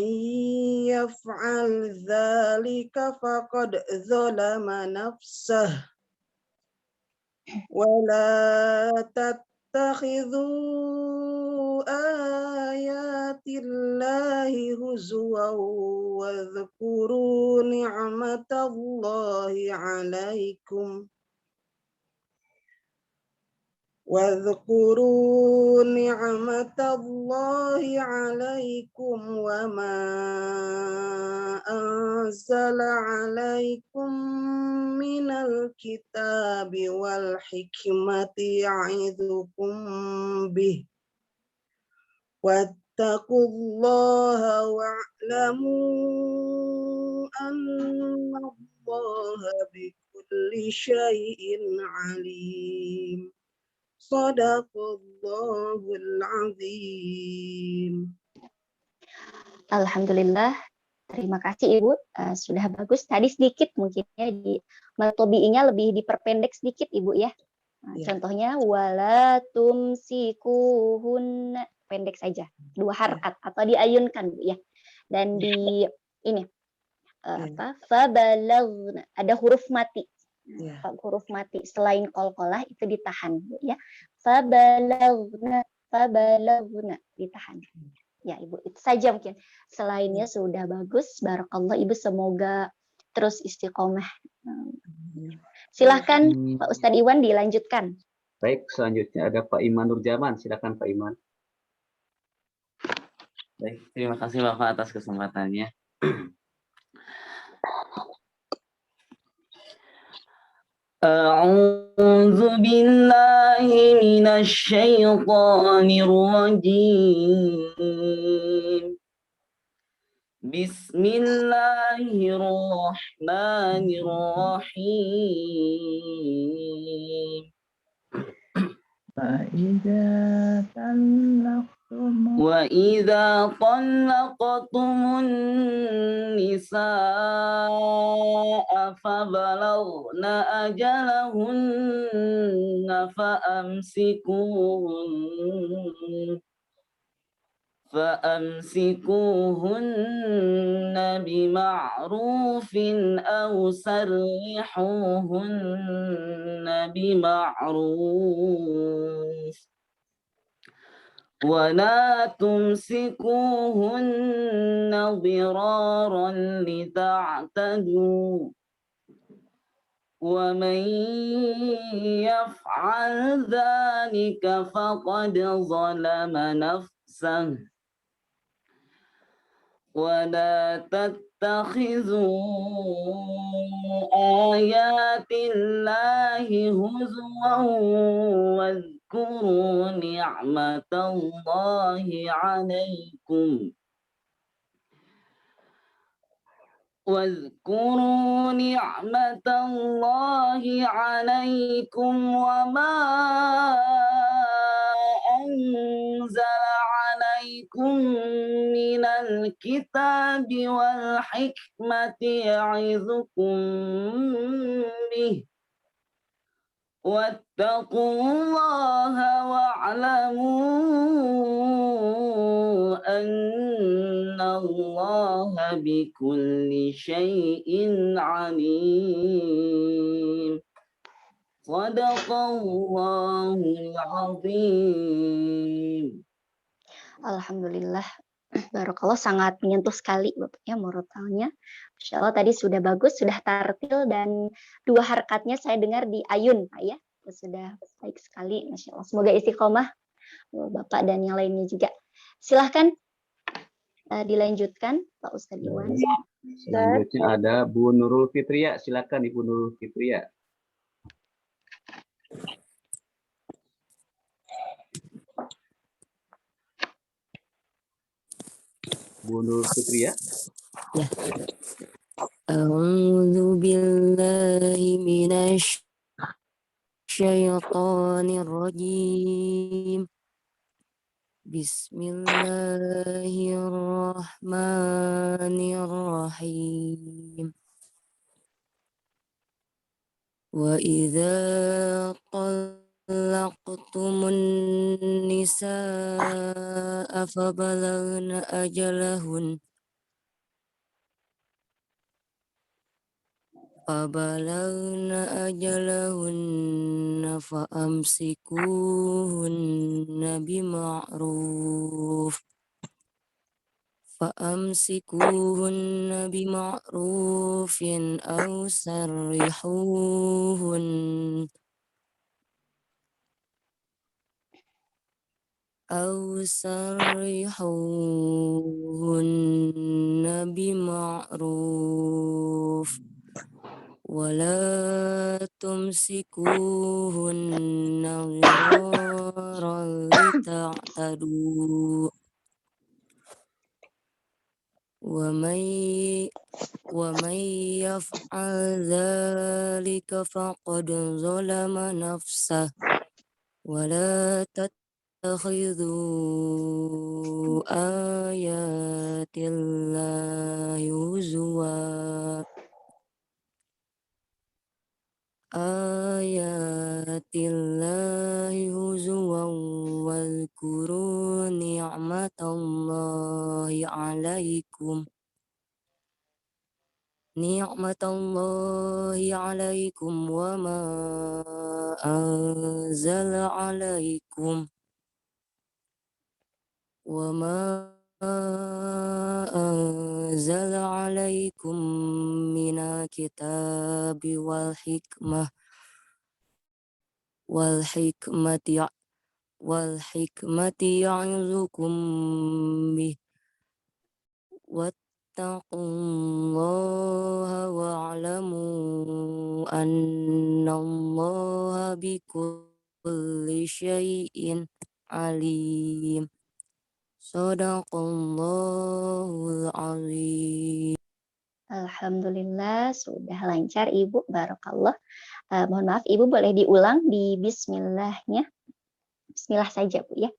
يفعل ذلك فقد ظلم نفسه ولا تتخذوا آيات الله هزوا واذكروا نعمة الله عليكم وما أنزل عليكم من الكتاب والحكمة يعظكم به واتقوا الله واعلموا أن الله بكل شيء عليم Sadaqallahul azim. Alhamdulillah. Terima kasih Ibu. Sudah bagus. Tadi sedikit mungkin ya di matobi'inya lebih diperpendek sedikit Ibu ya. Contohnya wala tumsikuhunna, pendek saja. 2 harakat atau diayunkan Bu ya. Dan di ini fabalaghna, ada huruf mati. Huruf mati selain qalqalah itu ditahan ya. Fabalaghna ditahan. Ya Ibu, itu saja mungkin. Selainnya sudah bagus. Barakallah Ibu, semoga terus istiqomah. Silahkan Pak Ustadz Iwan dilanjutkan. Baik, selanjutnya ada Pak Iman Nurjaman. Silakan Pak Iman. Baik, terima kasih Bapak atas kesempatannya. A'udzu billahi minasy syaithanir rajim. Bismillahirrahmanirrahim. Wa idza talaqtumun nisaa fabalagna ajalahunna فأمسكوهن بمعروف أو سرحوهن بمعروف ولا تمسكوهن ضرارا لتعتدوا ومن يفعل ذلك فقد ظلم نفسه ولا تتخذوا آيات الله هزوا واذكروا نعمة الله عليكم وما أنزل عليكم من الكتاب والحكمة يعظكم به واتقوا الله واعلموا أن الله بكل شيء عليم. Sadaqallahul azim. Alhamdulillah. Barakallah, sangat menyentuh sekali Bapak ya murotalnya. Masya Allah tadi sudah bagus, sudah tartil dan 2 harakatnya saya dengar di ayun Pak ya. Sudah baik sekali, Masya Allah. Semoga istiqomah Bapak dan yang lainnya juga. Silahkan dilanjutkan Pak Ustadz Iwan. Selanjutnya ada Bu Nurul Fitria. Silakan Ibu Nurul Fitria. Bu Nurul Fitria. Ya. A'udzu billahi minasy syaithanir rajim. Bismillahirrahmanirrahim. Wa idza طلقتم النساء فبلغن أجلهن فأمسكوهن بمعروف أو سرحوهن بمعروف ولا تمسكوهن ضرارا لتعتدوا ومن يفعل ذلك فقد ظلم نفسه ولا تتخذوا آيات الله هزوا واذكروا نعمة الله عليكم وما أنزل عليكم من kitabi wal hikmati ya'izukum bih wattaqullaha wa'lamu annallaha bikulli syai'in alim. Shadaqallahul azim. Alhamdulillah sudah lancar Ibu, barakallah. Mohon maaf Ibu boleh diulang di bismillahnya. Bismillah saja Bu ya.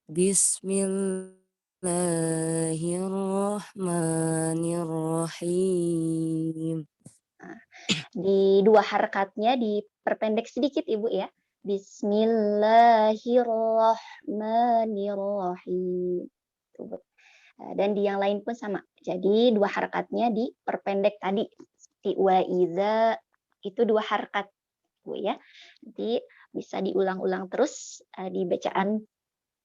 Bismillahirrahmanirrahim. Di dua harakatnya diperpendek sedikit Ibu ya. Bismillahirrahmanirrahim. Dan di yang lain pun sama. Jadi dua harakatnya diperpendek tadi. Seperti wa iza itu dua harakat Bu ya. Nanti bisa diulang-ulang terus di bacaan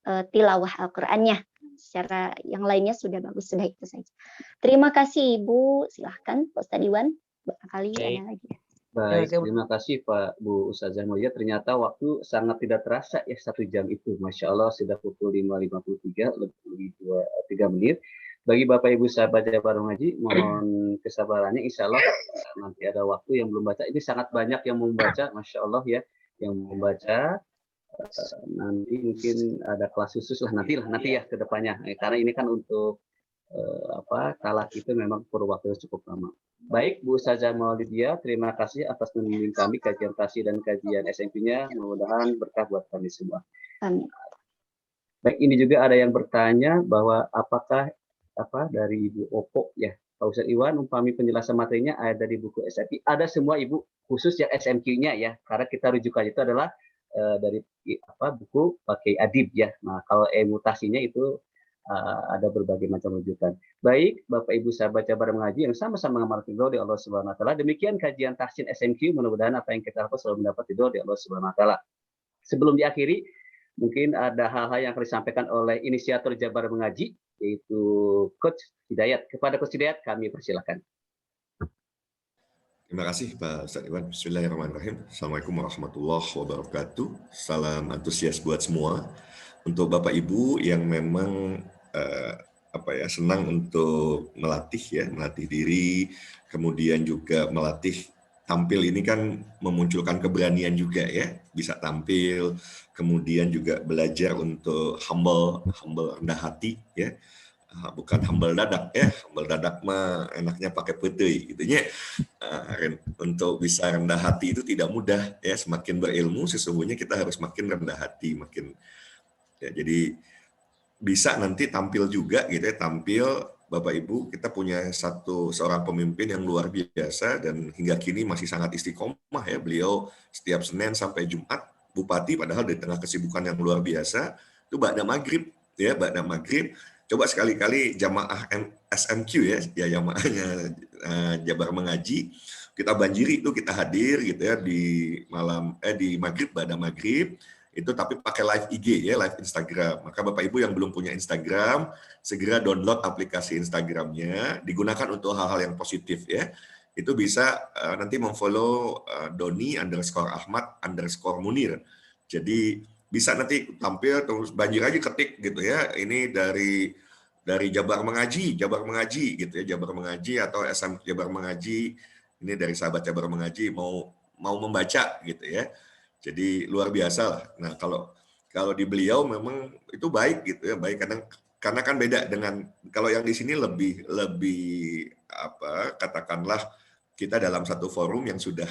tilawah Al-Qur'annya. Secara yang lainnya sudah bagus, sudah itu saja. Terima kasih Ibu. Silahkan Pak Ustadz Iwan. Barangkali ada lagi. Baik, terima kasih Pak Bu Ustazah Mulia. Ternyata waktu sangat tidak terasa ya 1 jam itu. Masya Allah sudah pukul 5.53 lebih 3 menit. Bagi Bapak Ibu sahabat Jabar Mengaji, mohon kesabarannya. Insya Allah nanti ada waktu yang belum baca. Ini sangat banyak yang membaca, Masya Allah ya, yang membaca. Nanti mungkin ada kelas khusus lah nanti ya ke depannya. Karena ini kan untuk talak itu memang perlu waktu yang cukup lama. Baik, Bu Ustazah Maulidia, terima kasih atas membimbing kami kajian tafsir dan kajian SMP-nya. Mudah-mudahan berkah buat kami semua. Amin. Baik, ini juga ada yang bertanya bahwa apakah dari Ibu Opo ya, Pak Ustadz Iwan, umpami penjelasan materinya ada di buku SMP. Ada semua Ibu, khusus yang SMQ-nya ya, karena kita rujukan itu adalah dari buku pakai adib ya. Nah, kalau mutasinya itu ada berbagai macam rujukan. Baik, Bapak Ibu sahabat Jabar Mengaji yang sama-sama mengamalkan ridho di Allah Subhanahu wa taala. Demikian kajian tahsin SMQ, mudah-mudahan apa yang kita lakukan selalu mendapat ridho di Allah Subhanahu wa taala. Sebelum diakhiri, mungkin ada hal-hal yang akan disampaikan oleh inisiator Jabar Mengaji, yaitu Coach Hidayat. Kepada Coach Hidayat kami persilakan. Terima kasih Pak Ustadz Iwan. Bismillahirrahmanirrahim. Assalamualaikum warahmatullahi wabarakatuh. Salam antusias buat semua. Untuk Bapak Ibu yang memang senang untuk melatih diri, kemudian juga melatih tampil, ini kan memunculkan keberanian juga ya, bisa tampil, kemudian juga belajar untuk humble rendah hati ya, bukan humble dadak ya, humble dadak mah enaknya pakai putih gitu ya. Untuk bisa rendah hati itu tidak mudah ya, semakin berilmu sesungguhnya kita harus makin rendah hati, makin ya, jadi bisa nanti tampil juga gitu ya, tampil Bapak Ibu, kita punya seorang pemimpin yang luar biasa dan hingga kini masih sangat istiqomah ya, beliau setiap Senin sampai Jumat bupati, padahal di tengah kesibukan yang luar biasa itu ba'da maghrib ya, ba'da maghrib coba sekali-kali jamaah SMQ ya jamaahnya Jabar Mengaji, kita banjiri itu, kita hadir gitu ya di maghrib, ba'da maghrib itu, tapi pakai live IG ya, live Instagram. Maka Bapak Ibu yang belum punya Instagram, segera download aplikasi Instagramnya, digunakan untuk hal-hal yang positif ya. Itu bisa nanti memfollow Doni_Ahmad_Munir. Jadi bisa nanti tampil terus banjir aja ketik gitu ya. Ini dari Jabar Mengaji gitu ya, Jabar Mengaji atau SM Jabar Mengaji. Ini dari sahabat Jabar Mengaji mau membaca gitu ya. Jadi luar biasa lah. Nah, kalau di beliau memang itu baik gitu ya, baik karena kan beda dengan kalau yang di sini lebih katakanlah kita dalam satu forum yang sudah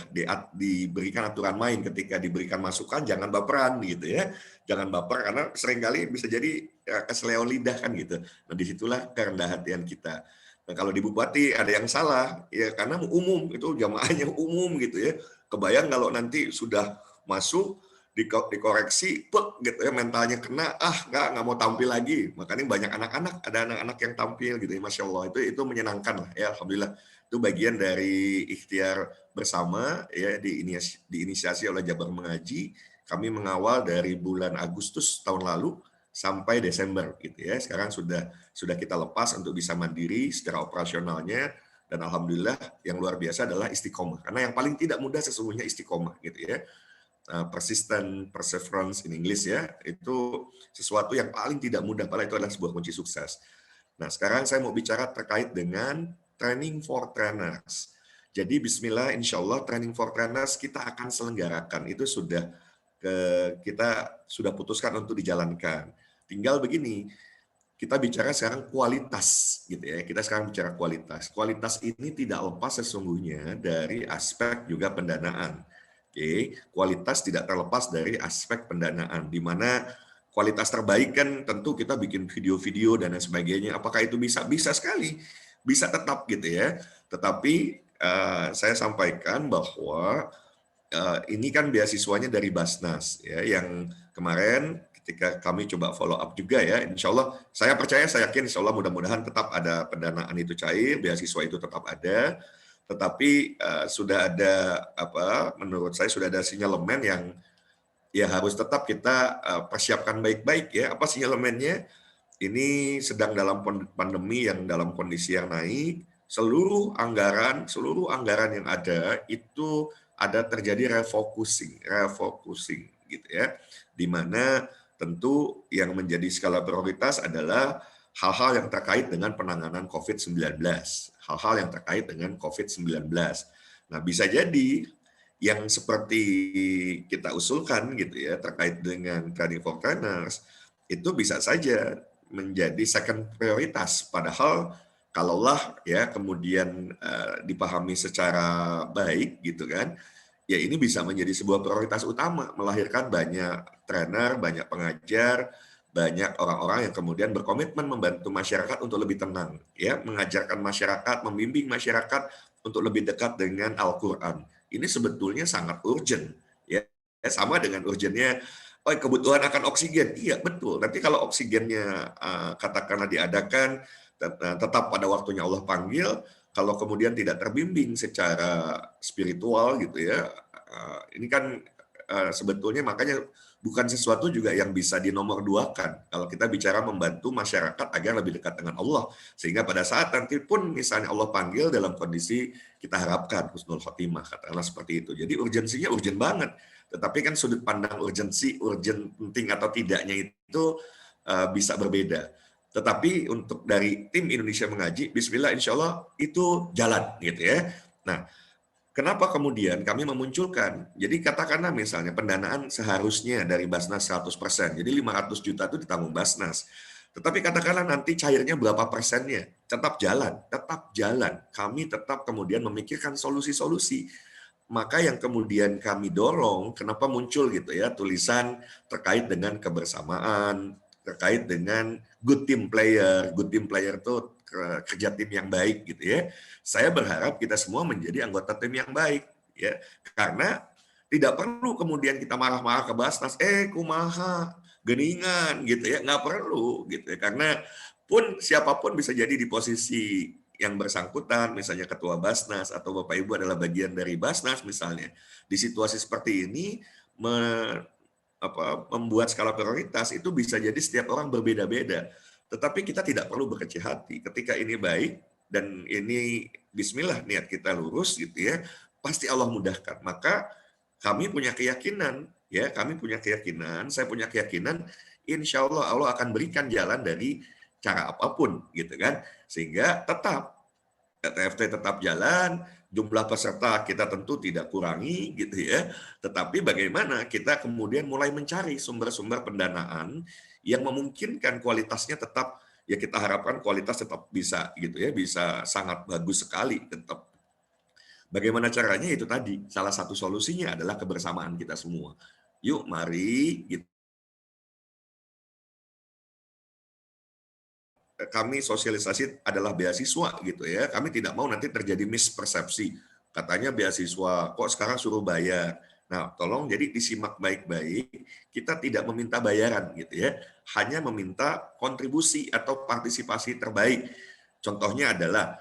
diberikan aturan main, ketika diberikan masukan jangan baperan gitu ya. Jangan baper karena seringkali bisa jadi keseleo lidah kan gitu. Nah, disitulah kerendahan hatian kita. Nah, kalau di bupati ada yang salah ya, karena umum itu jamaahnya umum gitu ya. Kebayang kalau nanti sudah masuk dikoreksi gitu ya, mentalnya kena, nggak mau tampil lagi. Makanya banyak ada anak-anak yang tampil gitu ya, Masya Allah, itu menyenangkan lah ya, alhamdulillah. Itu bagian dari ikhtiar bersama ya, diinisiasi oleh Jabar Mengaji. Kami mengawal dari bulan Agustus tahun lalu sampai Desember gitu ya. Sekarang sudah kita lepas untuk bisa mandiri secara operasionalnya, Dan alhamdulillah yang luar biasa adalah istiqomah. Karena yang paling tidak mudah sesungguhnya istiqomah gitu ya. Persistent, perseverance in English ya, itu sesuatu yang paling tidak mudah, padahal itu adalah sebuah kunci sukses. Nah, sekarang saya mau bicara terkait dengan training for trainers. Jadi bismillah, insya Allah training for trainers kita akan selenggarakan. Itu sudah kita sudah putuskan untuk dijalankan. Tinggal begini, kita bicara sekarang kualitas gitu ya. Kita sekarang bicara kualitas. Kualitas ini tidak lepas sesungguhnya dari aspek juga pendanaan. Oke, kualitas tidak terlepas dari aspek pendanaan, di mana kualitas terbaik kan tentu kita bikin video-video dan lain sebagainya. Apakah itu bisa? Bisa sekali, bisa tetap gitu ya. Tetapi saya sampaikan bahwa ini kan beasiswanya dari Basnas ya, yang kemarin ketika kami coba follow up juga ya, insya Allah saya percaya, saya yakin insya Allah mudah-mudahan tetap ada pendanaan itu cair, beasiswa itu tetap ada, tetapi sudah ada menurut saya sudah ada sinyalemen yang ya harus tetap kita persiapkan baik-baik ya. Apa sinyalemennya? Ini sedang dalam pandemi yang dalam kondisi yang naik, seluruh anggaran yang ada itu ada terjadi refocusing gitu ya, di mana tentu yang menjadi skala prioritas adalah hal-hal yang terkait dengan penanganan COVID-19, hal-hal yang terkait dengan COVID-19. Nah, bisa jadi yang seperti kita usulkan gitu ya terkait dengan training for trainers itu bisa saja menjadi second prioritas, padahal kalaulah ya kemudian dipahami secara baik gitu kan, ya ini bisa menjadi sebuah prioritas utama, melahirkan banyak trainer, banyak pengajar, banyak orang-orang yang kemudian berkomitmen membantu masyarakat untuk lebih tenang, ya, mengajarkan masyarakat, membimbing masyarakat untuk lebih dekat dengan Al-Quran. Ini sebetulnya sangat urgent, ya, sama dengan urgentnya, kebutuhan akan oksigen, iya betul. Tapi kalau oksigennya katakanlah diadakan, tetap pada waktunya Allah panggil, kalau kemudian tidak terbimbing secara spiritual gitu ya, ini kan sebetulnya makanya bukan sesuatu juga yang bisa dinomorduakan kalau kita bicara membantu masyarakat agar lebih dekat dengan Allah, sehingga pada saat nanti pun misalnya Allah panggil dalam kondisi kita harapkan husnul khotimah, katakanlah seperti itu. Jadi urgensinya urgent banget, tetapi kan sudut pandang urgensi, urgent penting atau tidaknya itu bisa berbeda. Tetapi untuk dari tim Indonesia Mengaji, bismillah insya Allah itu jalan gitu ya. Nah, kenapa kemudian kami memunculkan, jadi katakanlah misalnya pendanaan seharusnya dari Basnas 100%, jadi 500 juta itu ditanggung Basnas. Tetapi katakanlah nanti cairnya berapa persennya, tetap jalan. Kami tetap kemudian memikirkan solusi-solusi. Maka yang kemudian kami dorong, kenapa muncul gitu ya, tulisan terkait dengan kebersamaan, terkait dengan good team player itu kerja tim yang baik gitu ya. Saya berharap kita semua menjadi anggota tim yang baik ya, karena tidak perlu kemudian kita marah-marah ke Basnas, kumaha geningan gitu ya, nggak perlu gitu ya, karena pun siapapun bisa jadi di posisi yang bersangkutan, misalnya ketua Basnas atau Bapak Ibu adalah bagian dari Basnas misalnya. Di situasi seperti ini membuat skala prioritas itu bisa jadi setiap orang berbeda-beda. Tetapi kita tidak perlu berkecil hati. Ketika ini baik dan ini bismillah niat kita lurus gitu ya, pasti Allah mudahkan. Maka kami punya keyakinan, ya, saya punya keyakinan insya Allah Allah akan berikan jalan dari cara apapun gitu kan. Sehingga tetap TFT tetap jalan, jumlah peserta kita tentu tidak kurangi gitu ya, tetapi bagaimana kita kemudian mulai mencari sumber-sumber pendanaan yang memungkinkan kualitasnya tetap, ya kita harapkan kualitas tetap bisa gitu ya, bisa sangat bagus sekali tetap. Bagaimana caranya? Itu tadi salah satu solusinya adalah kebersamaan kita semua. Yuk mari gitu. Kami sosialisasi adalah beasiswa gitu ya. Kami tidak mau nanti terjadi mispersepsi. Katanya beasiswa, kok sekarang suruh bayar. Nah, tolong jadi disimak baik-baik. Kita tidak meminta bayaran gitu ya. Hanya meminta kontribusi atau partisipasi terbaik. Contohnya adalah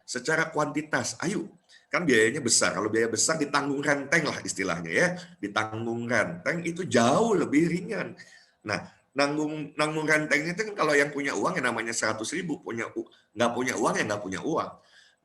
secara kuantitas. Ayo, kan biayanya besar. Kalau biaya besar ditanggung renteng lah istilahnya ya. Ditanggung renteng itu jauh lebih ringan. Nah, nanggung renteng itu kan kalau yang punya uang yang namanya 100.000, nggak punya uang ya nggak punya uang.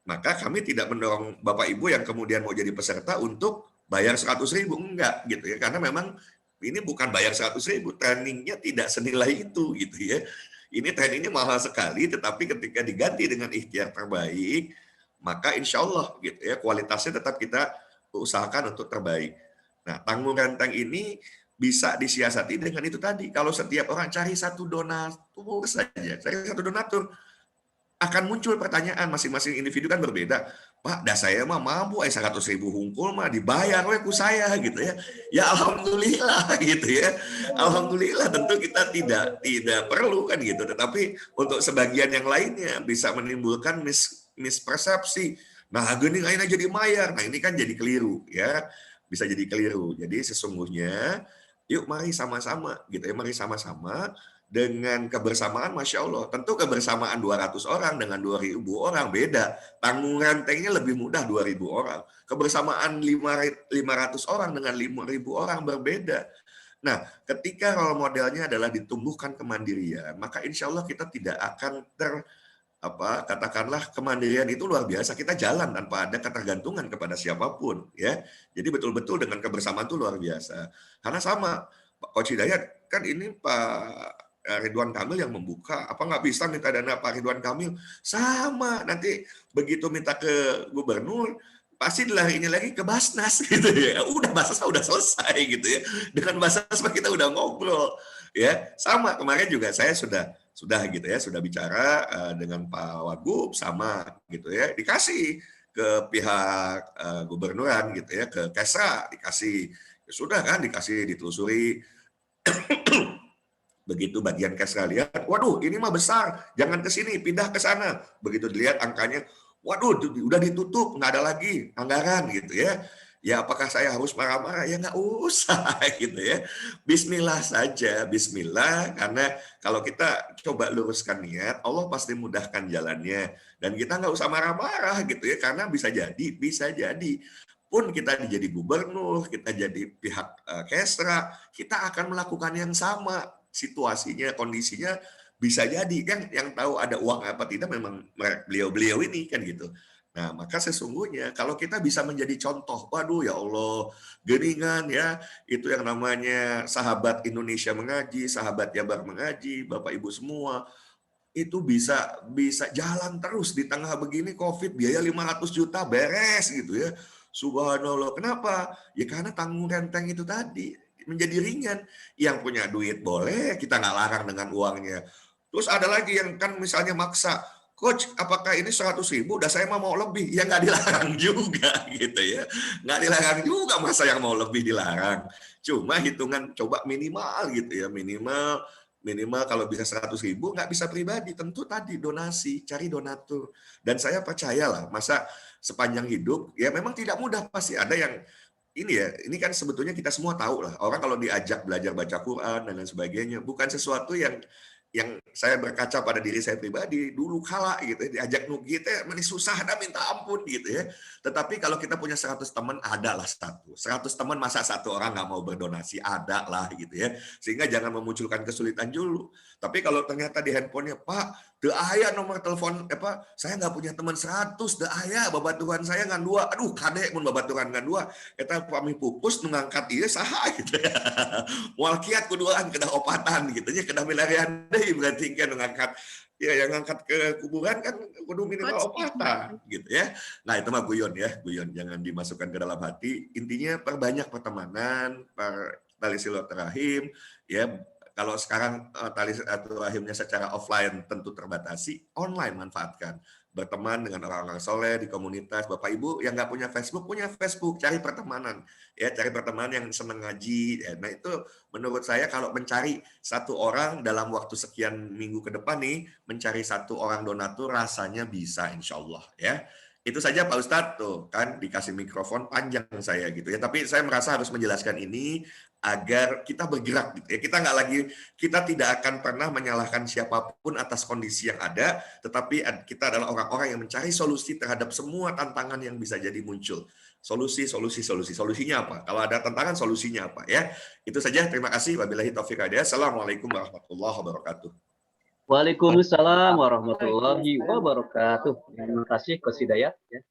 Maka kami tidak mendorong Bapak Ibu yang kemudian mau jadi peserta untuk bayar 100.000, enggak gitu ya, karena memang ini bukan bayar 100.000, trainingnya tidak senilai itu gitu ya. Ini trainingnya mahal sekali, tetapi ketika diganti dengan ikhtiar terbaik, maka insya Allah gitu ya, kualitasnya tetap kita usahakan untuk terbaik. Nah, tanggung renteng ini bisa disiasati dengan itu tadi. Kalau setiap orang cari satu donatur saja, akan muncul pertanyaan, masing-masing individu kan berbeda. Pak, dah saya mah mampu 100.000 hungkul mah dibayar we ku saya gitu ya. Ya alhamdulillah gitu ya. Alhamdulillah, tentu kita tidak perlu kan gitu. Tetapi untuk sebagian yang lainnya bisa menimbulkan mispersepsi. Nah, geuning ayeuna jadi mayar. Nah, ini kan jadi keliru ya. Bisa jadi keliru. Jadi sesungguhnya yuk mari sama-sama gitu ya. Mari sama-sama dengan kebersamaan, Masya Allah. Tentu kebersamaan 200 orang dengan 2.000 orang beda. Tanggung rentengnya lebih mudah 2.000 orang. Kebersamaan 500 orang dengan 5.000 orang berbeda. Nah, ketika role modelnya adalah ditumbuhkan kemandirian, maka insya Allah kita tidak akan katakanlah kemandirian itu luar biasa. Kita jalan tanpa ada ketergantungan kepada siapapun. Ya, jadi betul-betul dengan kebersamaan itu luar biasa. Karena sama, Pak Coach Hidayat, kan ini Pak Ridwan Kamil yang membuka, apa nggak bisa minta dana Pak Ridwan Kamil? Sama, nanti begitu minta ke gubernur, pasti dilarinya lagi ke Basnas gitu ya. Udah Basnas udah selesai gitu ya. Dengan Basnas kita udah ngobrol ya. Sama, kemarin juga saya sudah gitu ya, sudah bicara dengan Pak Wagub sama gitu ya, dikasih ke pihak gubernuran gitu ya, ke Kesra dikasih, ya sudah kan, dikasih, ditelusuri. Begitu bagian Kesra lihat, waduh ini mah besar, jangan ke sini, pindah ke sana. Begitu dilihat angkanya, waduh udah ditutup, nggak ada lagi anggaran gitu ya. Ya apakah saya harus marah-marah? Ya nggak usah gitu ya. Bismillah saja, bismillah. Karena kalau kita coba luruskan niat, Allah pasti mudahkan jalannya. Dan kita nggak usah marah-marah gitu ya, karena bisa jadi. Pun kita jadi gubernur, kita jadi pihak Kesra, kita akan melakukan yang sama. Situasinya, kondisinya bisa jadi kan, yang tahu ada uang apa tidak memang beliau-beliau ini kan gitu. Nah, maka sesungguhnya kalau kita bisa menjadi contoh, waduh ya Allah, geningan ya, itu yang namanya sahabat Indonesia mengaji, sahabat Jabar mengaji, Bapak Ibu semua, itu bisa jalan terus di tengah begini Covid, biaya 500 juta beres gitu ya. Subhanallah. Kenapa? Ya karena tanggung renteng itu tadi menjadi ringan. Yang punya duit boleh, kita nggak larang dengan uangnya. Terus ada lagi yang kan misalnya maksa, Coach, apakah ini 100.000? Udah saya mau lebih. Ya nggak dilarang juga gitu ya. Nggak dilarang juga, masa yang mau lebih dilarang. Cuma hitungan coba minimal gitu ya. Minimal kalau bisa 100.000, nggak bisa pribadi. Tentu tadi donasi, cari donatur. Dan saya percayalah, masa sepanjang hidup, ya memang tidak mudah. Pasti ada yang ini kan sebetulnya kita semua tahu lah, orang kalau diajak belajar baca Quran dan lain sebagainya, bukan sesuatu yang saya berkaca pada diri saya pribadi dulu kala gitu ya, diajak nugi teh meni susah dah minta ampun gitu ya. Tetapi kalau kita punya 100 teman, adalah 100 teman, masa satu orang nggak mau berdonasi, ada lah gitu ya. Sehingga jangan memunculkan kesulitan dulu. Tapi kalau ternyata di handphonenya, Pak, teu aya nomor telepon saya nggak punya teman 100, teu aya babaturan saya ngan 2. Aduh kade mun babaturan ngan 2 eta pami pupus nu ngangkat ieu saha gitu ya. Moal kiat kuduan kedah opatan gitu nya, kedah milarian deui berarti kan ngangkat. Ya yang ngangkat ke kuburan kan kudu minimal opatan gitu ya. Nah itu mah guyon ya, guyon, jangan dimasukkan ke dalam hati. Intinya perbanyak pertemanan, tali silaturahim ya. Kalau sekarang tali silaturahimnya secara offline tentu terbatasi, online manfaatkan. Berteman dengan orang-orang soleh di komunitas. Bapak Ibu yang nggak punya Facebook, cari pertemanan. Ya, cari pertemanan yang senang ngaji. Ya. Nah itu menurut saya kalau mencari satu orang dalam waktu sekian minggu ke depan nih, mencari satu orang donatur rasanya bisa insya Allah ya. Itu saja Pak Ustadz, tuh kan dikasih mikrofon panjang saya gitu ya. Tapi saya merasa harus menjelaskan ini agar kita bergerak gitu ya. Kita tidak akan pernah menyalahkan siapapun atas kondisi yang ada, tetapi kita adalah orang-orang yang mencari solusi terhadap semua tantangan yang bisa jadi muncul. Solusinya apa? Kalau ada tantangan, solusinya apa ya? Itu saja, terima kasih. Wabillahi taufiq hidayah. Assalamualaikum warahmatullahi wabarakatuh. Waalaikumsalam warahmatullahi wabarakatuh. Terima kasih Coach Hidayat ya,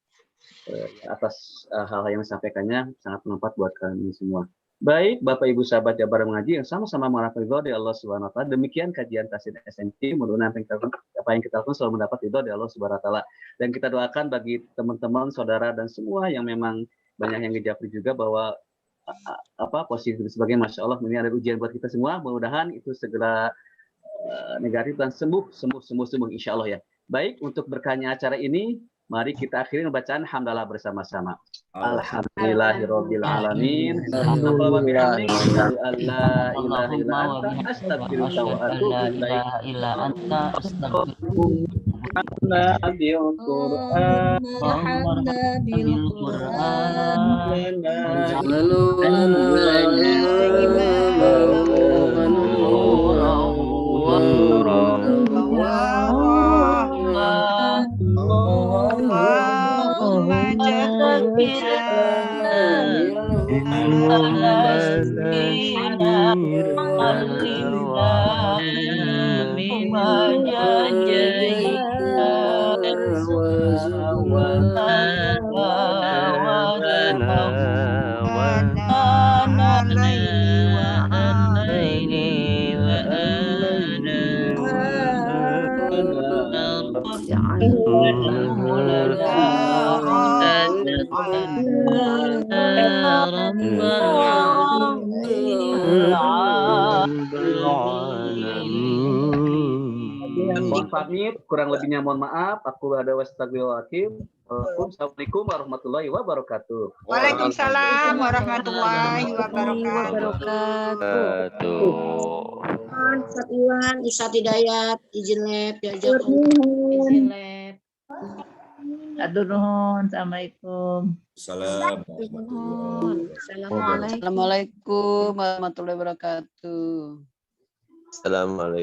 atas hal-hal yang disampaikannya, sangat bermanfaat buat kami semua. Baik, Bapak Ibu sahabat Jabar Mengaji yang sama-sama mengharapkan ridho dari Allah Subhanahu wa taala. Demikian kajian Tasawuf SMP, mudah-mudahan apa yang kita lakukan selalu mendapat ridho dari Allah Subhanahu wa taala. Dan kita doakan bagi teman-teman, saudara dan semua yang memang banyak yang ngejapri juga bahwa positif sebagai Masya Allah, ini ada ujian buat kita semua. Mudah-mudahan itu segera negatif dan sembuh insya Allah ya. Baik, untuk berkahnya acara ini, mari kita akhiri bacaan hamdalah bersama-sama. Alhamdulillahirabbil alamin. Subhanallah wa bihamdihi, asyhadu an la ilaha illa anta, astaghfiruka wa atubu ilaik. Mohon pamit, kurang lebihnya mohon maaf. Aku ada wastagfirullahaladzim. Assalamualaikum warahmatullahi wabarakatuh. Waalaikumsalam warahmatullahi wabarakatuh. Ustaz Iwan, Ustaz Hidayat, izin lab, diajak izin lab. Atur nuhun. Assalamualaikum. Assalamualaikum warahmatullahi wabarakatuh. Assalamualaikum.